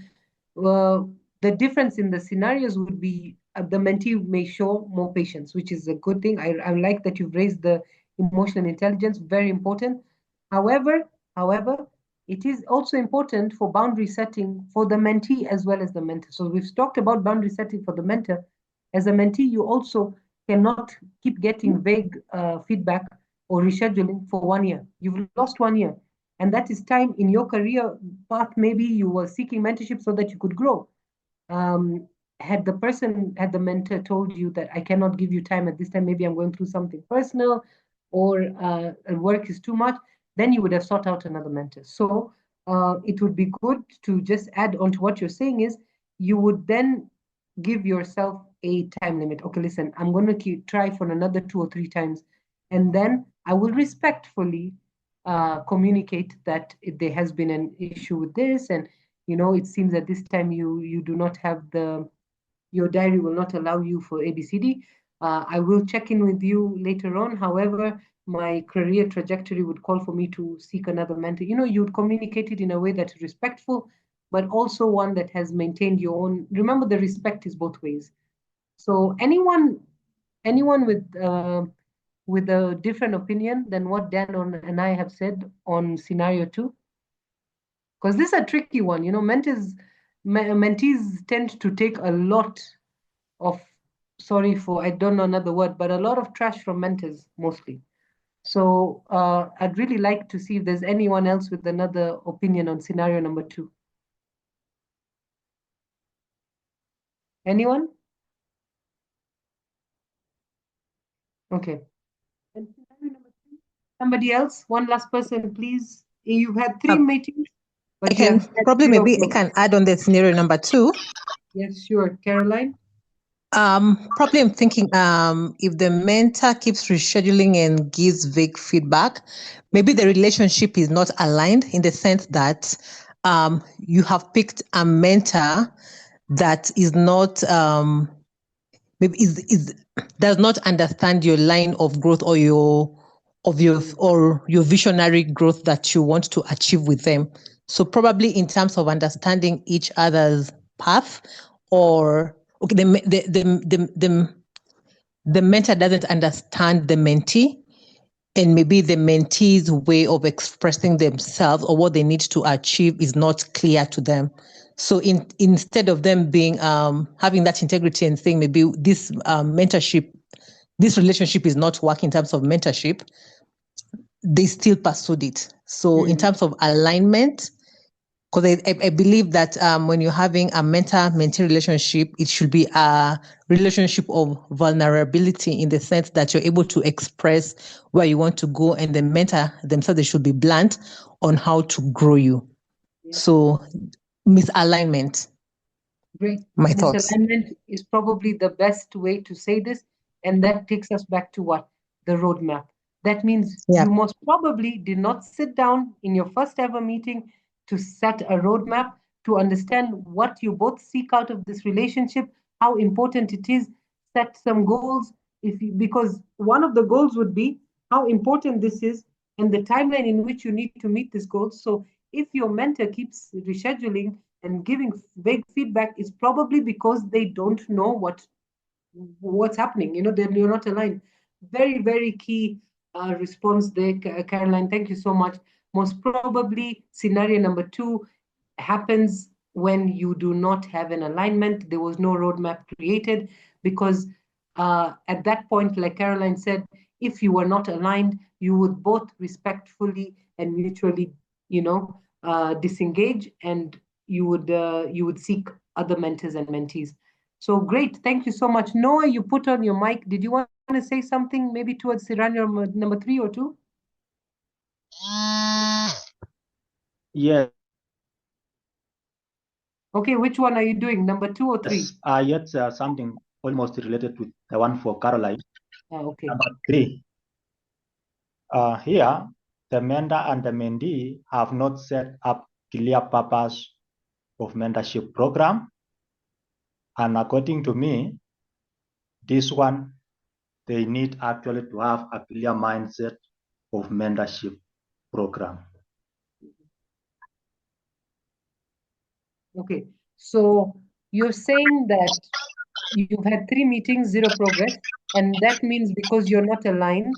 A: the difference in the scenarios would be the mentee may show more patience, which is a good thing. I like that you've raised the emotional intelligence, very important. However, it is also important for boundary setting for the mentee as well as the mentor. So we've talked about boundary setting for the mentor. As a mentee, you also cannot keep getting vague feedback or rescheduling for 1 year. You've lost 1 year. And that is time in your career path. Maybe you were seeking mentorship so that you could grow. Had the mentor told you that I cannot give you time at this time, maybe I'm going through something personal or work is too much, then you would have sought out another mentor. So it would be good to just add on to what you're saying is you would then give yourself a time limit. Okay, listen, I'm going to try for another 2 or 3 times. And then I will respectfully communicate that there has been an issue with this, and it seems at this time you do not have your diary will not allow you for ABCD. I will check in with you later on. However, my career trajectory would call for me to seek another mentor. You would communicate it in a way that is respectful, but also one that has maintained your own. Remember, the respect is both ways. So anyone with a different opinion than what Dan and I have said on scenario 2? Because this is a tricky one. Mentees tend to take a lot of, sorry for, I don't know another word, but a lot of trash from mentors mostly. So I'd really like to see if there's anyone else with another opinion on scenario number 2. Anyone? Okay. And scenario number 3? Somebody else? One last person, please. You've had 3 meetings, but
F: maybe I can add on the scenario number 2.
A: Yes, sure. Caroline?
F: Probably I'm thinking if the mentor keeps rescheduling and gives vague feedback, maybe the relationship is not aligned in the sense that you have picked a mentor that is not maybe is does not understand your line of growth or your visionary growth that you want to achieve with them. So probably in terms of understanding each other's path, or okay, the mentor doesn't understand the mentee, and maybe the mentee's way of expressing themselves or what they need to achieve is not clear to them. So instead of them being having that integrity and saying maybe this mentorship, this relationship is not working in terms of mentorship, they still pursued it. So in terms of alignment, because I believe that when you're having a mentor-mentee relationship, it should be a relationship of vulnerability in the sense that you're able to express where you want to go, and the mentor themselves, they should be blunt on how to grow you.
A: Yeah.
F: So misalignment.
A: Great.
F: My thoughts.
A: Misalignment is probably the best way to say this. And that takes us back to what? The roadmap. That means you most probably did not sit down in your first ever meeting to set a roadmap, to understand what you both seek out of this relationship, how important it is, set some goals. Because one of the goals would be how important this is and the timeline in which you need to meet this goal. So if your mentor keeps rescheduling and giving vague feedback, is probably because they don't know what's happening. You're not aligned. Very, very key response there, Caroline. Thank you so much. Most probably, scenario number 2 happens when you do not have an alignment. There was no roadmap created because at that point, like Caroline said, if you were not aligned, you would both respectfully and mutually, disengage, and you would seek other mentors and mentees. So great, thank you so much. Noah, you put on your mic. Did you want to say something maybe towards scenario number 3 or 2?
G: Yes.
A: Okay, which one are you doing, number 2 or 3?
G: Yes, something almost related with the one for Caroline.
A: Okay.
G: Number 3. Here, the mentor and the mentee have not set up clear purpose of mentorship program. And according to me, this one, they need actually to have a clear mindset of mentorship program.
A: Okay, so you're saying that you've had 3 meetings, 0 progress, and that means because you're not aligned.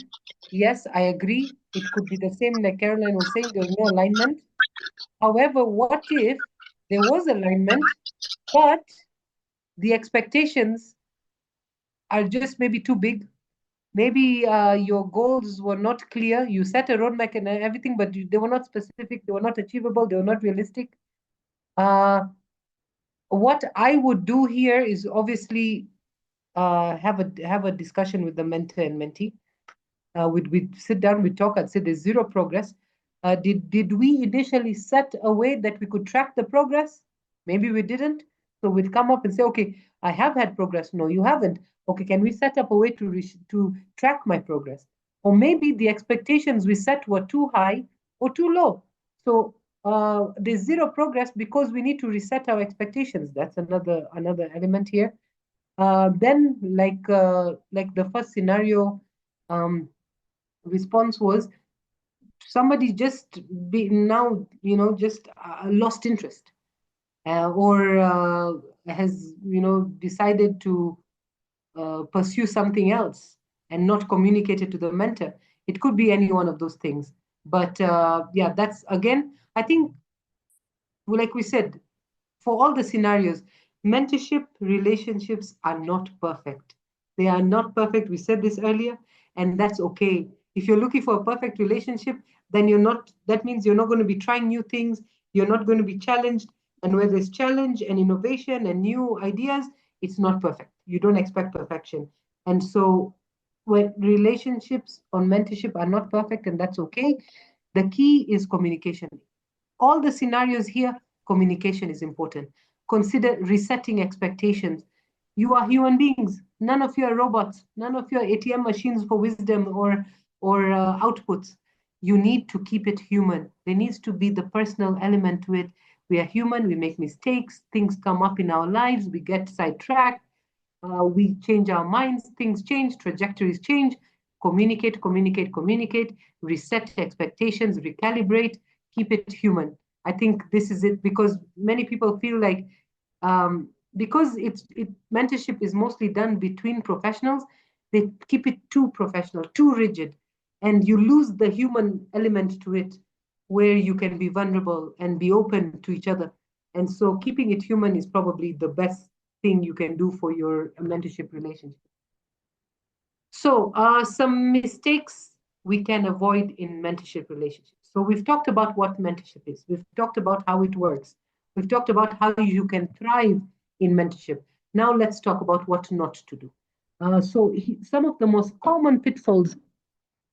A: Yes, I agree. It could be the same like Caroline was saying, there's no alignment. However, what if there was alignment, but the expectations are just maybe too big? Maybe your goals were not clear. You set a roadmap and everything, but they were not specific. They were not achievable. They were not realistic. What I would do here is obviously have a discussion with the mentor and mentee. We'd sit down, we talk, and say there's 0 progress. Did we initially set a way that we could track the progress? Maybe we didn't. So we'd come up and say, okay, I have had progress. No, you haven't. Okay, can we set up a way to track my progress? Or maybe the expectations we set were too high or too low. So there's 0 progress because we need to reset our expectations. That's another element here. Then, like the first scenario, response was somebody just just lost interest, or has decided to pursue something else and not communicated to the mentor. It could be any one of those things, but yeah, that's again, I think, like we said, for all the scenarios, mentorship relationships are not perfect. They are not perfect. We said this earlier, and that's okay. If you're looking for a perfect relationship, then that means you're not going to be trying new things. You're not going to be challenged. And where there's challenge and innovation and new ideas, it's not perfect. You don't expect perfection. And so when relationships on mentorship are not perfect, and that's okay, the key is communication. All the scenarios here, communication is important. Consider resetting expectations. You are human beings. None of you are robots. None of you are ATM machines for wisdom or outputs. You need to keep it human. There needs to be the personal element to it. We are human. We make mistakes. Things come up in our lives. We get sidetracked. We change our minds. Things change. Trajectories change. Communicate, communicate, communicate. Reset expectations. Recalibrate. Keep it human. I think this is it, because many people feel like because mentorship is mostly done between professionals, they keep it too professional, too rigid, and you lose the human element to it, where you can be vulnerable and be open to each other. And so keeping it human is probably the best thing you can do for your mentorship relationship. So some mistakes we can avoid in mentorship relationships. So we've talked about what mentorship is. We've talked about how it works. We've talked about how you can thrive in mentorship. Now let's talk about what not to do. Some of the most common pitfalls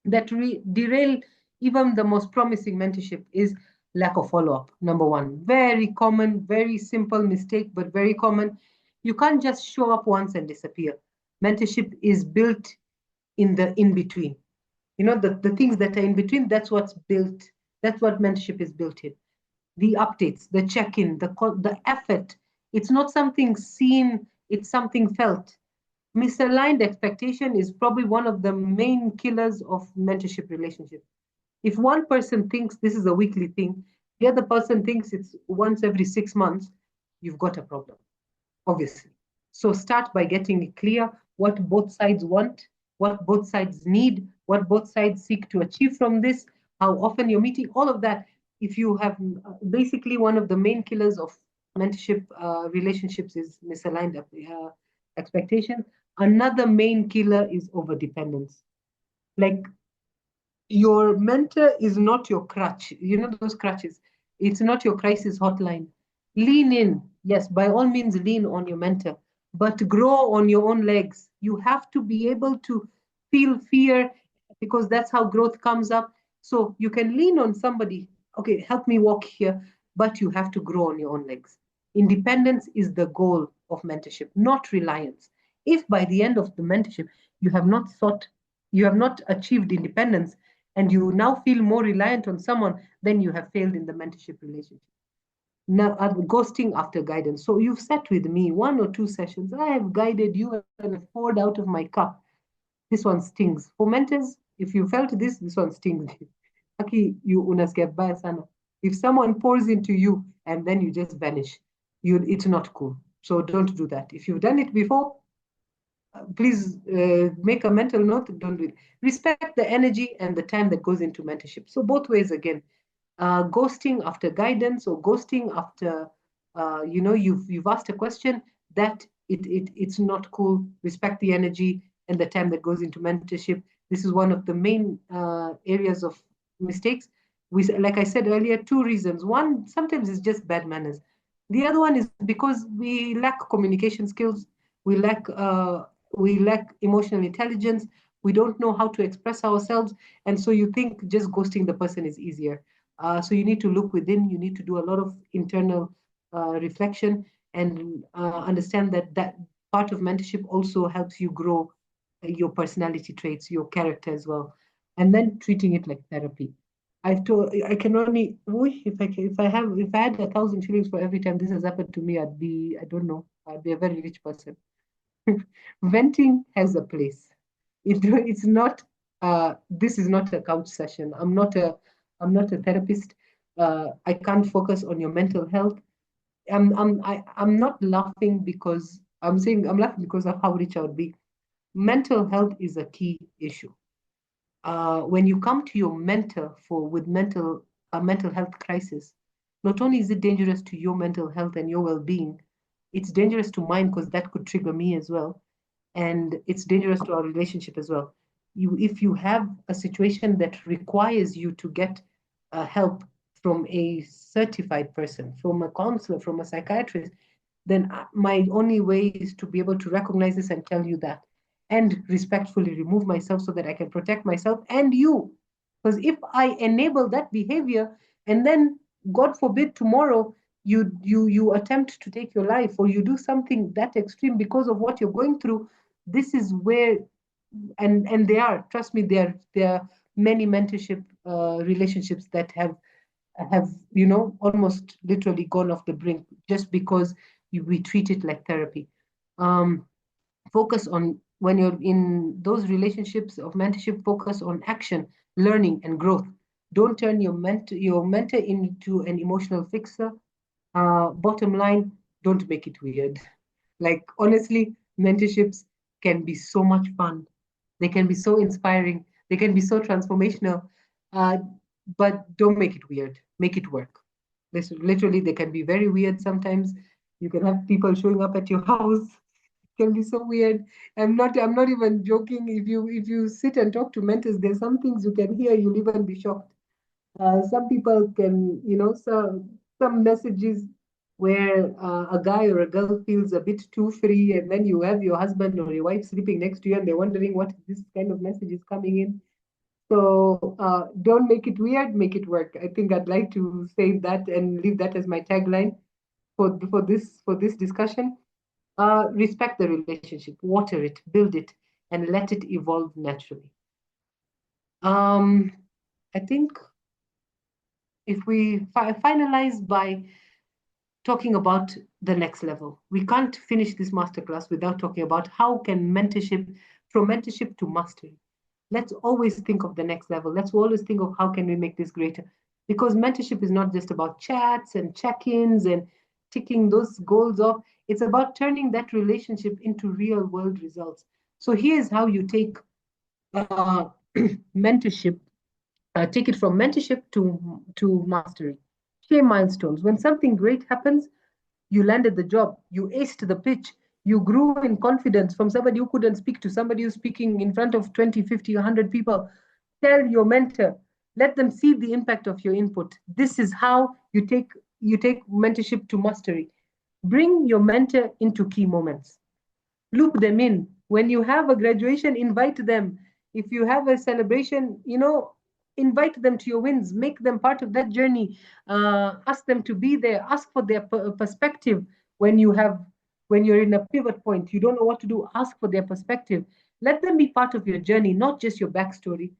A: that derail even the most promising mentorship is lack of follow-up. Number one, very common, very simple mistake, but very common. You can't just show up once and disappear. Mentorship is built in the in-between. You know, the things that are in between, that's what's built, that's what mentorship is built in. The updates, the check-in, the effort. It's not something seen, it's something felt. Misaligned expectation is probably one of the main killers of mentorship relationship. If one person thinks this is a weekly thing, the other person thinks it's once every 6 months, you've got a problem, obviously. So start by getting it clear what both sides want, what both sides need, what both sides seek to achieve from this, how often you're meeting, all of that. If you have basically one of the main killers of mentorship relationships is misaligned expectation. Another main killer is overdependence. Like, your mentor is not your crutch. You know those crutches. It's not your crisis hotline. Lean in. Yes, by all means, lean on your mentor, but grow on your own legs. You have to be able to feel fear, because that's how growth comes up. So you can lean on somebody. Okay, help me walk here, but you have to grow on your own legs. Independence is the goal of mentorship, not reliance. If by the end of the mentorship you have not achieved independence, and you now feel more reliant on someone, then you have failed in the mentorship relationship. Now, ghosting after guidance. So you've sat with me 1 or 2 sessions. I have guided you and I've poured out of my cup. This one stings. For mentors, if you felt this one stings. Aki, you unasikia vibaya sana. If someone pours into you and then you just vanish, it's not cool. So don't do that. If you've done it before, please make a mental note. Don't do it. Respect the energy and the time that goes into mentorship. So both ways again, ghosting after guidance or ghosting after you've asked a question, that it's not cool. Respect the energy and the time that goes into mentorship. This is one of the main areas of mistakes. Like I said earlier, 2 reasons. One, sometimes it's just bad manners. The other one is because we lack communication skills. We lack emotional intelligence. We don't know how to express ourselves. And so you think just ghosting the person is easier. So you need to look within. You need to do a lot of internal reflection and understand that part of mentorship also helps you grow your personality traits, your character as well. And then treating it like therapy. I can only, if I had 1,000 shillings for every time this has happened to me, I'd be a very rich person. Venting has a place. It's not. This is not a couch session. I'm not a therapist. I can't focus on your mental health. I'm not laughing because I'm laughing because of how rich I would be. Mental health is a key issue. When you come to your mentor with a mental health crisis, not only is it dangerous to your mental health and your well-being, it's dangerous to mine because that could trigger me as well. And it's dangerous to our relationship as well. If you have a situation that requires you to get help from a certified person, from a counselor, from a psychiatrist, then my only way is to be able to recognize this and tell you that, and respectfully remove myself so that I can protect myself and you. Because if I enable that behavior and then, God forbid, tomorrow you attempt to take your life, or you do something that extreme because of what you're going through, this is where, and they are, trust me, there are many mentorship relationships that have almost literally gone off the brink just because we treat it like therapy. Focus on, when you're in those relationships of mentorship, focus on action, learning, and growth. Don't turn your mentor into an emotional fixer. Bottom line, don't make it weird. Like, honestly, mentorships can be so much fun. They can be so inspiring. They can be so transformational. Uh, but don't make it weird. Make it work. Literally, they can be very weird sometimes. You can have people showing up at your house. It can be so weird. I'm not even joking. If you sit and talk to mentors, there's some things you can hear, you'll even be shocked. Some people can, some messages where a guy or a girl feels a bit too free, and then you have your husband or your wife sleeping next to you, and they're wondering what this kind of message is coming in. So don't make it weird, make it work. I think I'd like to say that and leave that as my tagline for this discussion. Respect the relationship, water it, build it, and let it evolve naturally. I think if we finalize by talking about the next level, we can't finish this masterclass without talking about how can mentorship, from mentorship to mastery. Let's always think of the next level. Let's always think of how can we make this greater, because mentorship is not just about chats and check-ins and ticking those goals off. It's about turning that relationship into real world results. So here's how you take mentorship, take it from mentorship to mastery. Share milestones. When something great happens, you landed the job, you aced the pitch, you grew in confidence from somebody who couldn't speak to somebody who's speaking in front of 20, 50, 100 people. Tell your mentor, let them see the impact of your input. This is how you take mentorship to mastery. Bring your mentor into key moments. Loop them in. When you have a graduation, invite them. If you have a celebration, invite them to your wins, make them part of that journey. Ask them to be there, ask for their perspective. When you're in a pivot point, you don't know what to do, ask for their perspective. Let them be part of your journey, not just your backstory.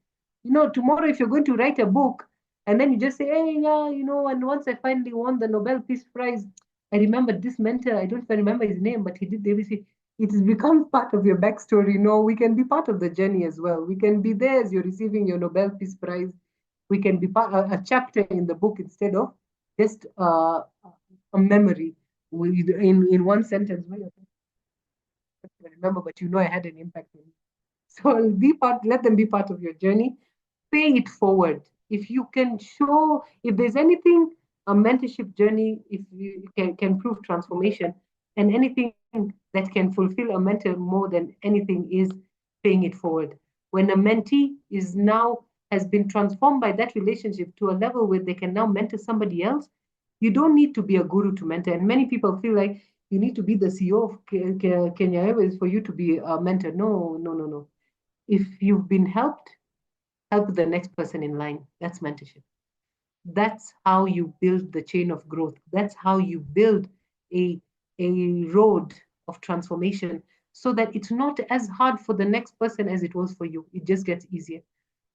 A: Tomorrow, if you're going to write a book and then you just say, hey, yeah, and once I finally won the Nobel Peace Prize, I remember this mentor, I don't even remember his name, but he did ABC. It has become part of your backstory. No, we can be part of the journey as well. We can be there as you're receiving your Nobel Peace Prize. We can be a chapter in the book instead of just a memory in one sentence. I don't remember, but I had an impact on you. So let them be part of your journey. Pay it forward. If you can show, if there's anything, a mentorship journey, if you can prove transformation, and anything that can fulfill a mentor more than anything is paying it forward. When a mentee has been transformed by that relationship to a level where they can now mentor somebody else, you don't need to be a guru to mentor. And many people feel like you need to be the CEO of Kenya Airways for you to be a mentor. No. If you've been helped, help the next person in line. That's mentorship. That's how you build the chain of growth. That's how you build a road of transformation, so that it's not as hard for the next person as it was for you. It just gets easier.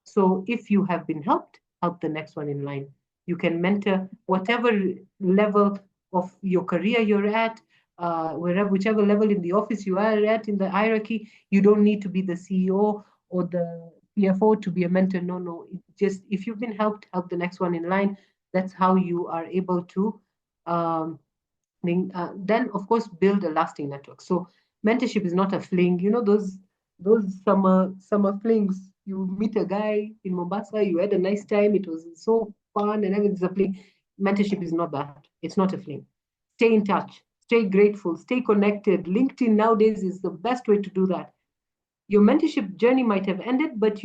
A: So if you have been helped, help the next one in line. You can mentor whatever level of your career you're at, whichever level in the office you are at in the hierarchy. You don't need to be the CEO or the CFO to be a mentor. No. Just if you've been helped, help the next one in line. That's how you are able to then, of course, build a lasting network. So mentorship is not a fling. Those summer flings. You meet a guy in Mombasa, you had a nice time, it was so fun, and everything's a fling. Mentorship is not that. It's not a fling. Stay in touch, stay grateful, stay connected. LinkedIn nowadays is the best way to do that. Your mentorship journey might have ended, but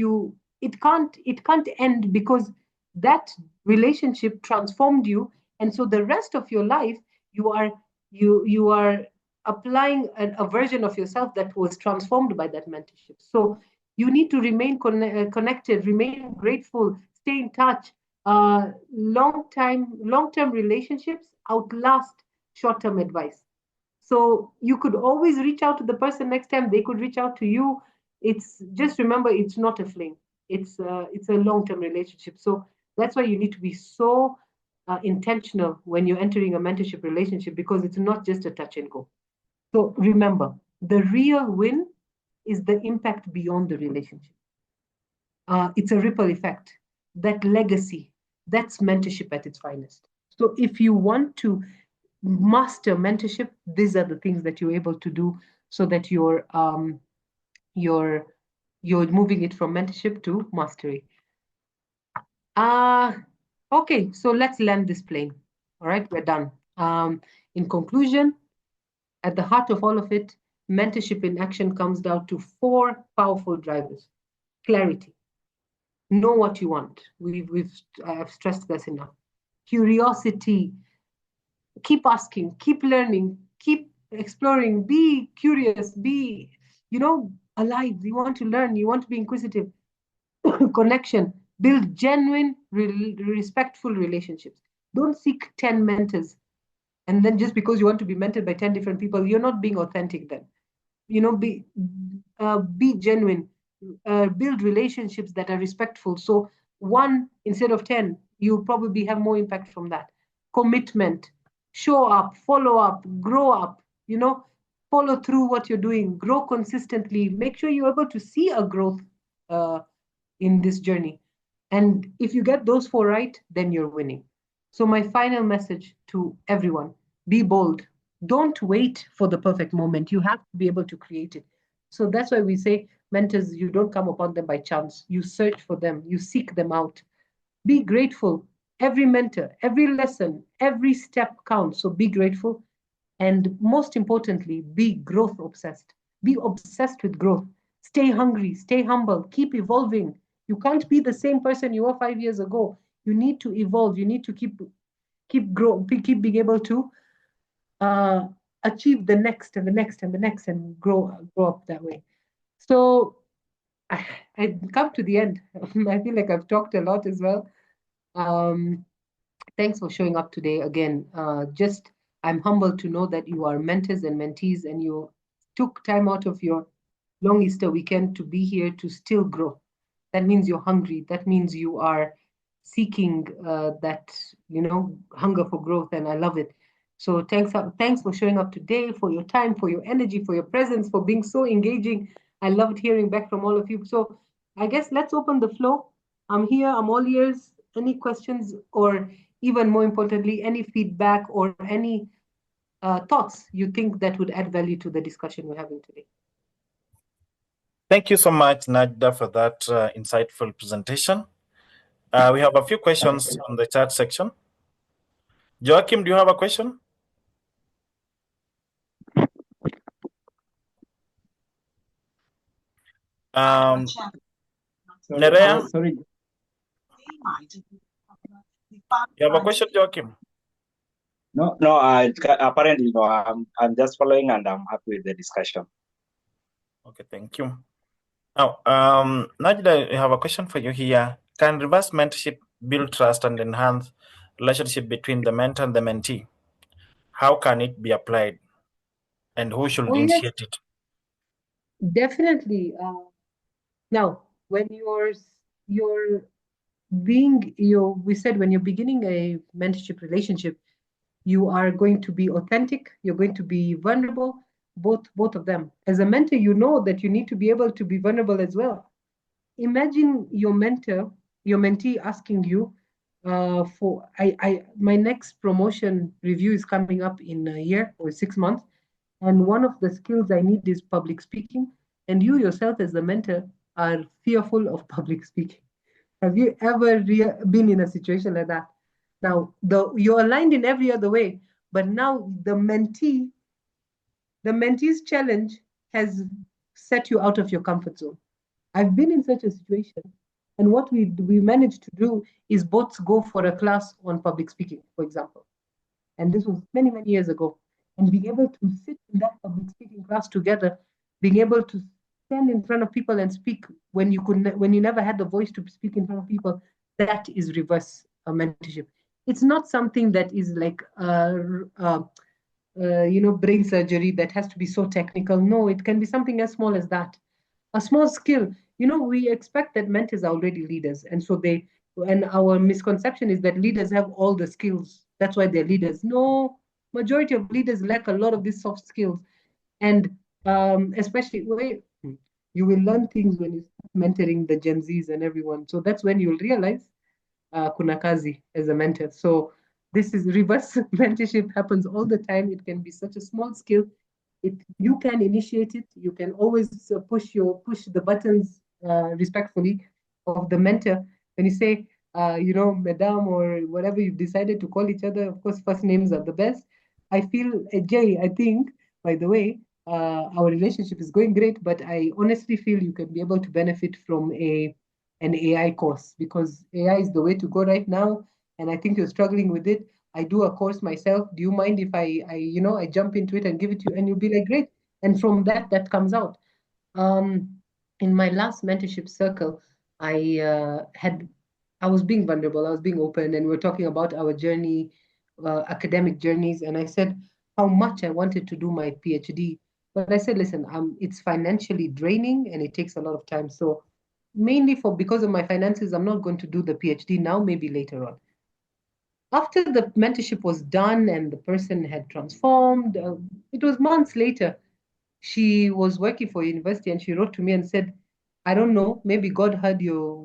A: it can't end, because that relationship transformed you, and so the rest of your life you are applying a version of yourself that was transformed by that mentorship. So you need to remain connected, remain grateful, stay in touch, long-term relationships outlast short-term advice. So you could always reach out to the person next time. They could reach out to you. It's just remember, it's not a fling. It's a long-term relationship. So that's why you need to be so intentional when you're entering a mentorship relationship, because it's not just a touch and go. So remember, the real win is the impact beyond the relationship. It's a ripple effect. That legacy, that's mentorship at its finest. So if you want to master mentorship, these are the things that you're able to do, so that you're moving it from mentorship to mastery. Okay, so let's land this plane. All right, we're done. In conclusion, at the heart of all of it, mentorship in action comes down to 4 powerful drivers. Clarity. Know what you want. I've stressed this enough. Curiosity. Keep asking, keep learning, keep exploring, be curious, be, alive. You want to learn, you want to be inquisitive. Connection. Build genuine, respectful relationships. Don't seek 10 mentors. And then just because you want to be mentored by 10 different people, you're not being authentic then. Be genuine. Build relationships that are respectful. So 1 instead of 10, you probably have more impact from that. Commitment. Show up, follow up, grow up, follow through what you're doing, grow consistently, make sure you're able to see a growth in this journey. And if you get those 4 right, then you're winning. So my final message to everyone, be bold. Don't wait for the perfect moment. You have to be able to create it. So that's why we say mentors, you don't come upon them by chance. You search for them, you seek them out. Be grateful. Every mentor, every lesson, every step counts. So be grateful. And most importantly, be growth obsessed. Be obsessed with growth. Stay hungry, stay humble, keep evolving. You can't be the same person you were 5 years ago. You need to evolve. You need to keep being able to achieve the next and the next and the next, and grow up that way. So I come to the end. I feel like I've talked a lot as well. Thanks for showing up today again. I'm humbled to know that you are mentors and mentees, and you took time out of your long Easter weekend to be here to still grow. That means you're hungry. That means you are seeking that, hunger for growth, and I love it. So thanks for showing up today, for your time, for your energy, for your presence, for being so engaging. I loved hearing back from all of you. So I guess let's open the floor. I'm here. I'm all ears. Any questions, or even more importantly, any feedback or any thoughts you think that would add value to the discussion we're having today?
C: Thank you so much, Najda, for that insightful presentation. We have a few questions on the chat section. Joachim, do you have a question? Nerea?
H: Sorry.
C: You have a question, Joachim?
H: No. Apparently, no. I'm just following, and I'm happy with the discussion.
C: Okay, thank you. Now, Najda, I have a question for you here. Can reverse mentorship build trust and enhance relationship between the mentor and the mentee? How can it be applied, and who should initiate it?
A: Definitely. Now, when we said when you're beginning a mentorship relationship, you are going to be authentic, you're going to be vulnerable, both of them. As a mentor, you know that you need to be able to be vulnerable as well. Imagine your mentee asking you my next promotion review is coming up in a year or 6 months, and one of the skills I need is public speaking, and you yourself as the mentor are fearful of public speaking. Have you ever been in a situation like that? Now, you're aligned in every other way, but now the mentee's challenge has set you out of your comfort zone. I've been in such a situation, and what we managed to do is both go for a class on public speaking, for example. And this was many, many years ago. And being able to sit in that public speaking class together, being able to stand in front of people and speak when you never had the voice to speak in front of people, that is reverse a mentorship. It's not something that is like brain surgery that has to be so technical. No, it can be something as small as that. A small skill. We expect that mentors are already leaders, and our misconception is that leaders have all the skills. That's why they're leaders. No, majority of leaders lack a lot of these soft skills, and especially where you will learn things when you start mentoring the Gen Zs and everyone. So that's when you'll realize kuna kazi as a mentor. So this is reverse mentorship happens all the time. It can be such a small skill. You can initiate it. You can always push the buttons respectfully of the mentor. When you say, madam or whatever you've decided to call each other, of course, first names are the best. I feel, Jay, I think, by the way, our relationship is going great, but I honestly feel you can be able to benefit from an AI course, because AI is the way to go right now. And I think you're struggling with it. I do a course myself. Do you mind if I jump into it and give it to you? And you'll be like, great. And from that comes out. In my last mentorship circle, I was being vulnerable. I was being open, and we're talking about our journey, academic journeys. And I said how much I wanted to do my PhD, but I said, listen, it's financially draining and it takes a lot of time. So mainly because of my finances, I'm not going to do the PhD now. Maybe later on. After the mentorship was done and the person had transformed, it was months later. She was working for university and she wrote to me and said, I don't know, maybe God heard your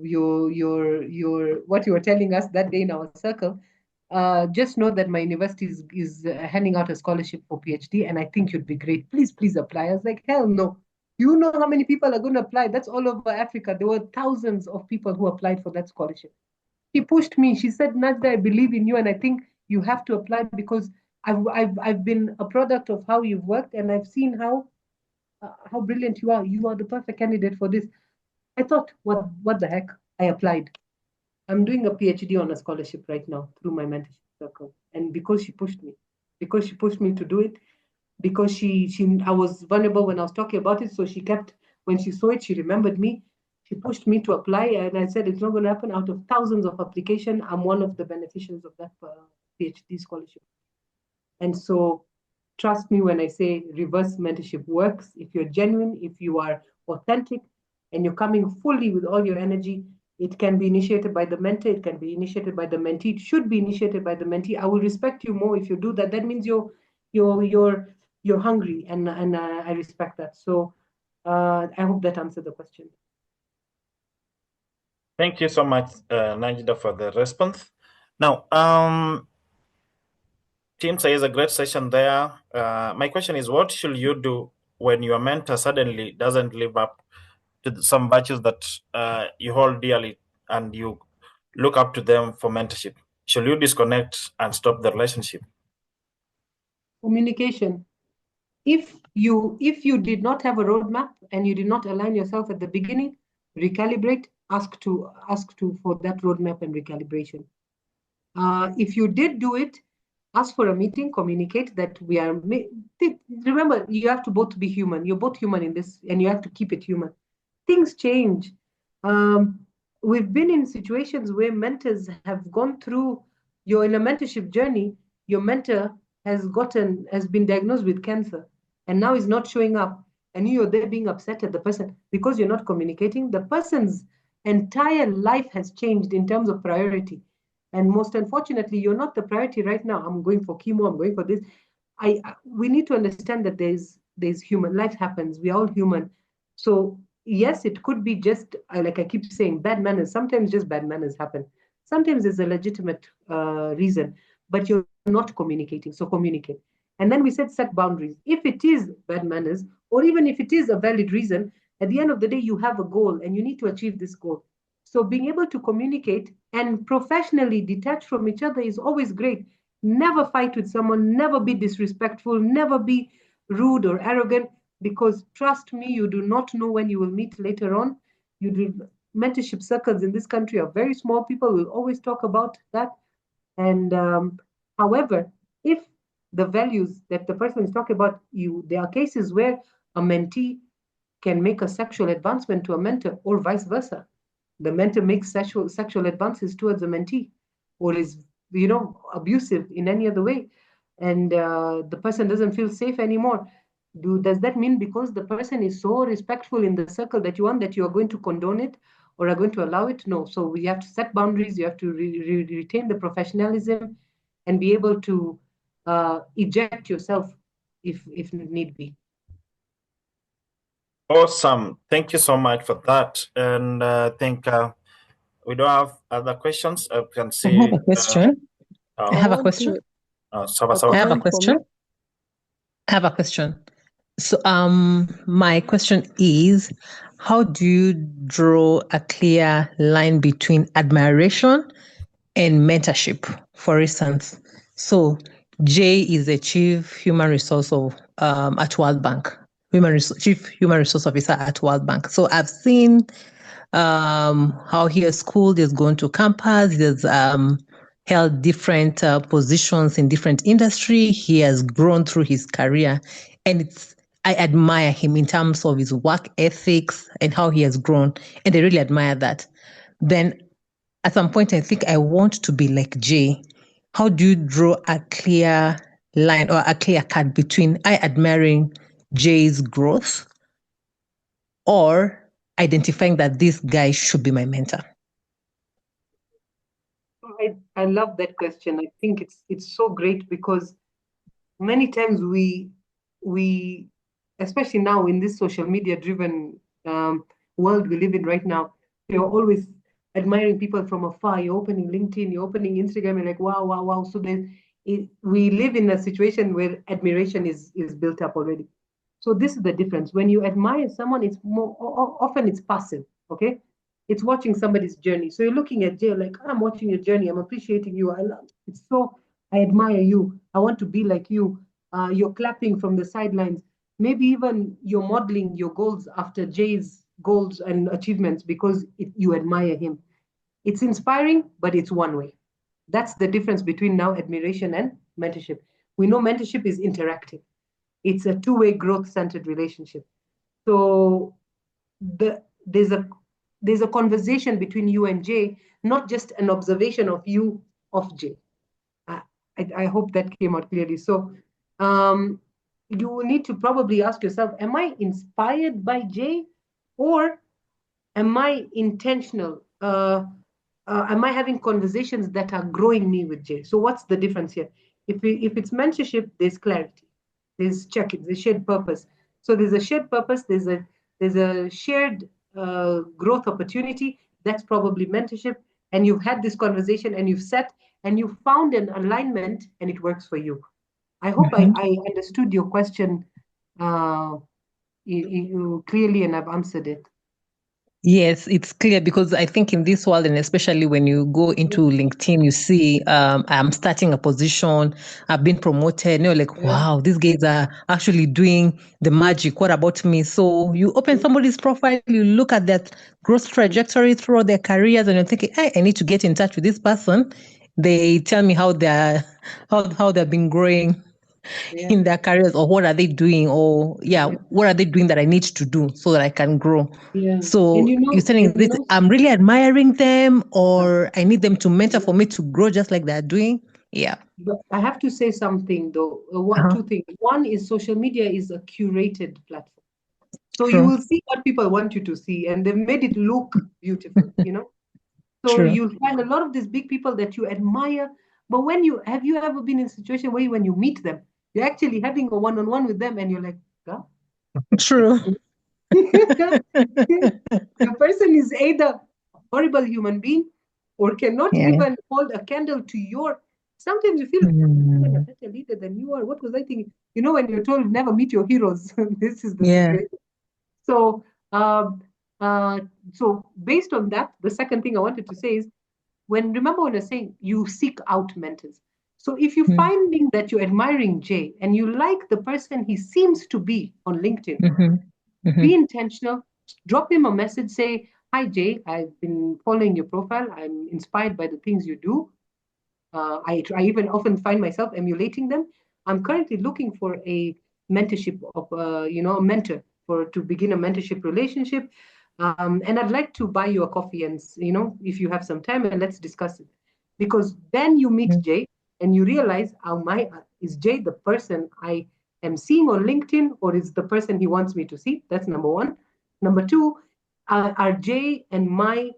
A: what you were telling us that day in our circle. Just know that my university is handing out a scholarship for PhD, and I think you'd be great. Please apply. I was like, hell no. You know how many people are going to apply? That's all over Africa. There were thousands of people who applied for that scholarship. She pushed me. She said, Najda, I believe in you, and I think you have to apply because I've been a product of how you've worked, and I've seen how brilliant you are. You are the perfect candidate for this. I thought, what the heck? I applied. I'm doing a PhD on a scholarship right now through my mentorship circle, and because she pushed me to do it, because I was vulnerable when I was talking about it, so she kept. When she saw it, she remembered me. She pushed me to apply, and I said, it's not going to happen. Out of thousands of applications, I'm one of the beneficiaries of that PhD scholarship. And so trust me when I say reverse mentorship works. If you're genuine, if you are authentic, and you're coming fully with all your energy, it can be initiated by the mentor, it can be initiated by the mentee, it should be initiated by the mentee. I will respect you more if you do that. That means you're hungry, and I respect that. So I hope that answered the question.
C: Thank you so much, Najda, for the response. Now, Tim says a great session there. My question is, what should you do when your mentor suddenly doesn't live up to some virtues that you hold dearly and you look up to them for mentorship? Should you disconnect and stop the relationship?
A: Communication. If you did not have a roadmap and you did not align yourself at the beginning, recalibrate. Ask for that roadmap and recalibration. If you did do it, ask for a meeting, communicate that we are. Remember, you have to both be human. You're both human in this, and you have to keep it human. Things change. We've been in situations where mentors have gone through. You're in a mentorship journey. Your mentor has been diagnosed with cancer, and now is not showing up. And you're there being upset at the person because you're not communicating. The person's entire life has changed in terms of priority. And most unfortunately, you're not the priority right now. I'm going for chemo, I'm going for this. We need to understand that there's human, life happens, we're all human. So yes, it could be just, like I keep saying, bad manners. Sometimes just bad manners happen. Sometimes there's a legitimate reason, but you're not communicating, so communicate. And then we said set boundaries. If it is bad manners, or even if it is a valid reason, at the end of the day, you have a goal and you need to achieve this goal. So being able to communicate and professionally detach from each other is always great. Never fight with someone, never be disrespectful, never be rude or arrogant, because trust me, you do not know when you will meet later on. Mentorship circles in this country are very small. People will always talk about that. And however, if the values that the person is talking about, there are cases where a mentee can make a sexual advancement to a mentor, or vice versa. The mentor makes sexual advances towards the mentee. or is, abusive in any other way, and the person doesn't feel safe anymore, does that mean because the person is so respectful in the circle that you want, that you are going to condone it or are going to allow it? No. So we have to set boundaries. You have to retain the professionalism and be able to eject yourself if need be.
C: Awesome. Thank you so much for that. And I think we don't have other questions. I can see.
F: I have a question. I have a question. I have a question. I have a question. So, my question is, how do you draw a clear line between admiration and mentorship? For instance, so Jay is the chief human resource of at World Bank, chief human resource officer at World Bank. So I've seen how he has schooled, he's gone to campus, he's held different positions in different industry. He has grown through his career, and I admire him in terms of his work ethics and how he has grown, and I really admire that. Then at some point, I think I want to be like Jay. How do you draw a clear line or a clear cut between I admiring Jay's growth or identifying that this guy should be my mentor?
A: I love that question. I think it's so great because many times we especially now in this social media driven world we live in right now, you're always admiring people from afar. You're opening LinkedIn, you're opening Instagram, you're like, wow, wow, wow. So we live in a situation where admiration is built up already. So this is the difference. When you admire someone, it's more often it's passive, okay? It's watching somebody's journey. So you're looking at Jay like, I'm watching your journey. I'm appreciating you. I admire you. I want to be like you. You're clapping from the sidelines. Maybe even you're modeling your goals after Jay's goals and achievements because you admire him. It's inspiring, but it's one way. That's the difference between now admiration and mentorship. We know mentorship is interactive. It's a two-way growth-centered relationship. So there's a conversation between you and Jay, not just an observation of you of Jay. I hope that came out clearly. So you need to probably ask yourself, am I inspired by Jay or am I intentional? Am I having conversations that are growing me with Jay? So what's the difference here? If it's mentorship, there's clarity. There's check-in, there's shared purpose. So there's a shared purpose, there's a shared growth opportunity. That's probably mentorship. And you've had this conversation and you've sat and you found an alignment and it works for you. I hope I understood your question clearly and I've answered it.
F: Yes, it's clear because I think in this world, and especially when you go into LinkedIn, you see I'm starting a position, I've been promoted, and you're like, wow, these guys are actually doing the magic. What about me? So you open somebody's profile, you look at that growth trajectory throughout their careers, and you're thinking, hey, I need to get in touch with this person. They tell me how they've been growing in their careers, or what are they doing, or what are they doing that I need to do so that I can grow. So you're saying this, I'm really admiring them, or I need them to mentor for me to grow just like they're doing.
A: But I have to say something though. Two things. One is social media is a curated platform. So you will see what people want you to see, and they've made it look beautiful, So you'll find a lot of these big people that you admire, but have you ever been in a situation where when you meet them, you're actually having a one-on-one with them and you're like, huh?
F: True.
A: The person is either a horrible human being or cannot even hold a candle to your. Sometimes you feel I'm a better leader than you are. What was I thinking? When you're told never meet your heroes, this is the situation. So, so based on that, the second thing I wanted to say is remember when I was saying you seek out mentors. So if you're finding that you're admiring Jay and you like the person he seems to be on LinkedIn, be intentional, drop him a message, say, hi Jay, I've been following your profile. I'm inspired by the things you do. I even often find myself emulating them. I'm currently looking for a mentorship of, a mentor to begin a mentorship relationship. And I'd like to buy you a coffee and, if you have some time, and let's discuss it. Because then you meet Jay and you realize, is Jay the person I am seeing on LinkedIn, or is the person he wants me to see? That's number one. Number two, are Jay and my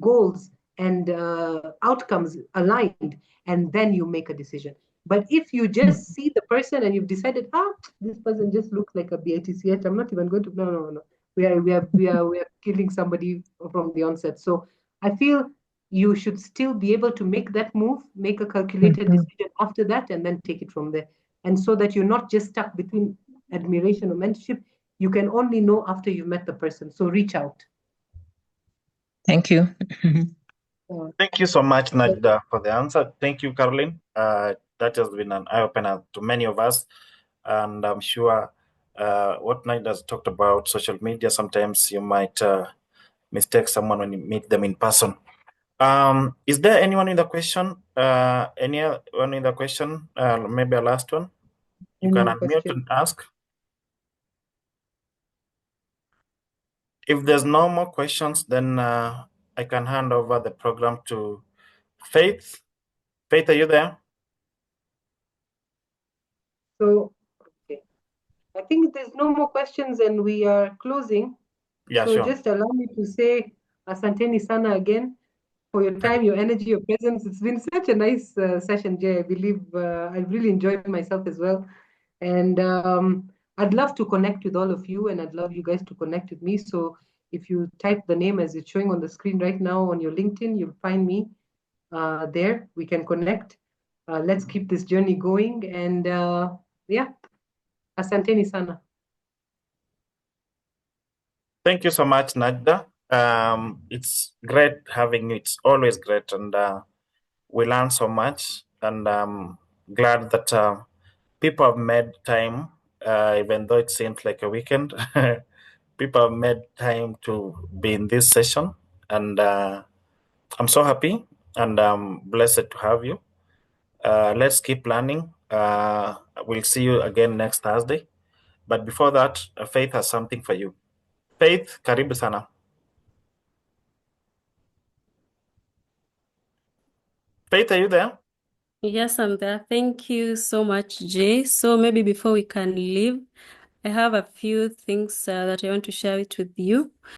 A: goals and outcomes aligned? And then you make a decision. But if you just see the person and you've decided, this person just looks like a BITCH, I'm not even going to, no. We are killing somebody from the onset. So I feel you should still be able to make that move, make a calculated decision after that, and then take it from there. And so that you're not just stuck between admiration or mentorship, you can only know after you've met the person. So reach out.
F: Thank you.
C: Thank you so much, Najda, for the answer. Thank you, Caroline. That has been an eye-opener to many of us. And I'm sure what Najda has talked about social media, sometimes you might mistake someone when you meet them in person. Is there anyone in the question? Anyone in the question? Maybe a last one? You can unmute and ask. If there's no more questions, then I can hand over the program to Faith. Faith, are you there?
A: So, okay. I think there's no more questions and we are closing.
C: Yeah,
A: so
C: sure.
A: Just allow me to say asanteni sana again for your time, your energy, your presence. It's been such a nice session, Jay. I believe I really enjoyed myself as well. And I'd love to connect with all of you, and I'd love you guys to connect with me. So if you type the name as it's showing on the screen right now on your LinkedIn, you'll find me there. We can connect. Let's keep this journey going. And yeah, asanteni sana.
C: Thank you so much, Najda. It's great having you. It's always great, and we learn so much. And I'm glad that people have made time, even though it seems like a weekend. People have made time to be in this session, and I'm so happy and I'm blessed to have you. Let's keep learning. We'll see you again next Thursday. But before that, Faith has something for you. Faith, karibu sana. Faith, are you there?
I: Yes, I'm there. Thank you so much, Jay. So maybe before we can leave, I have a few things that I want to share it with you.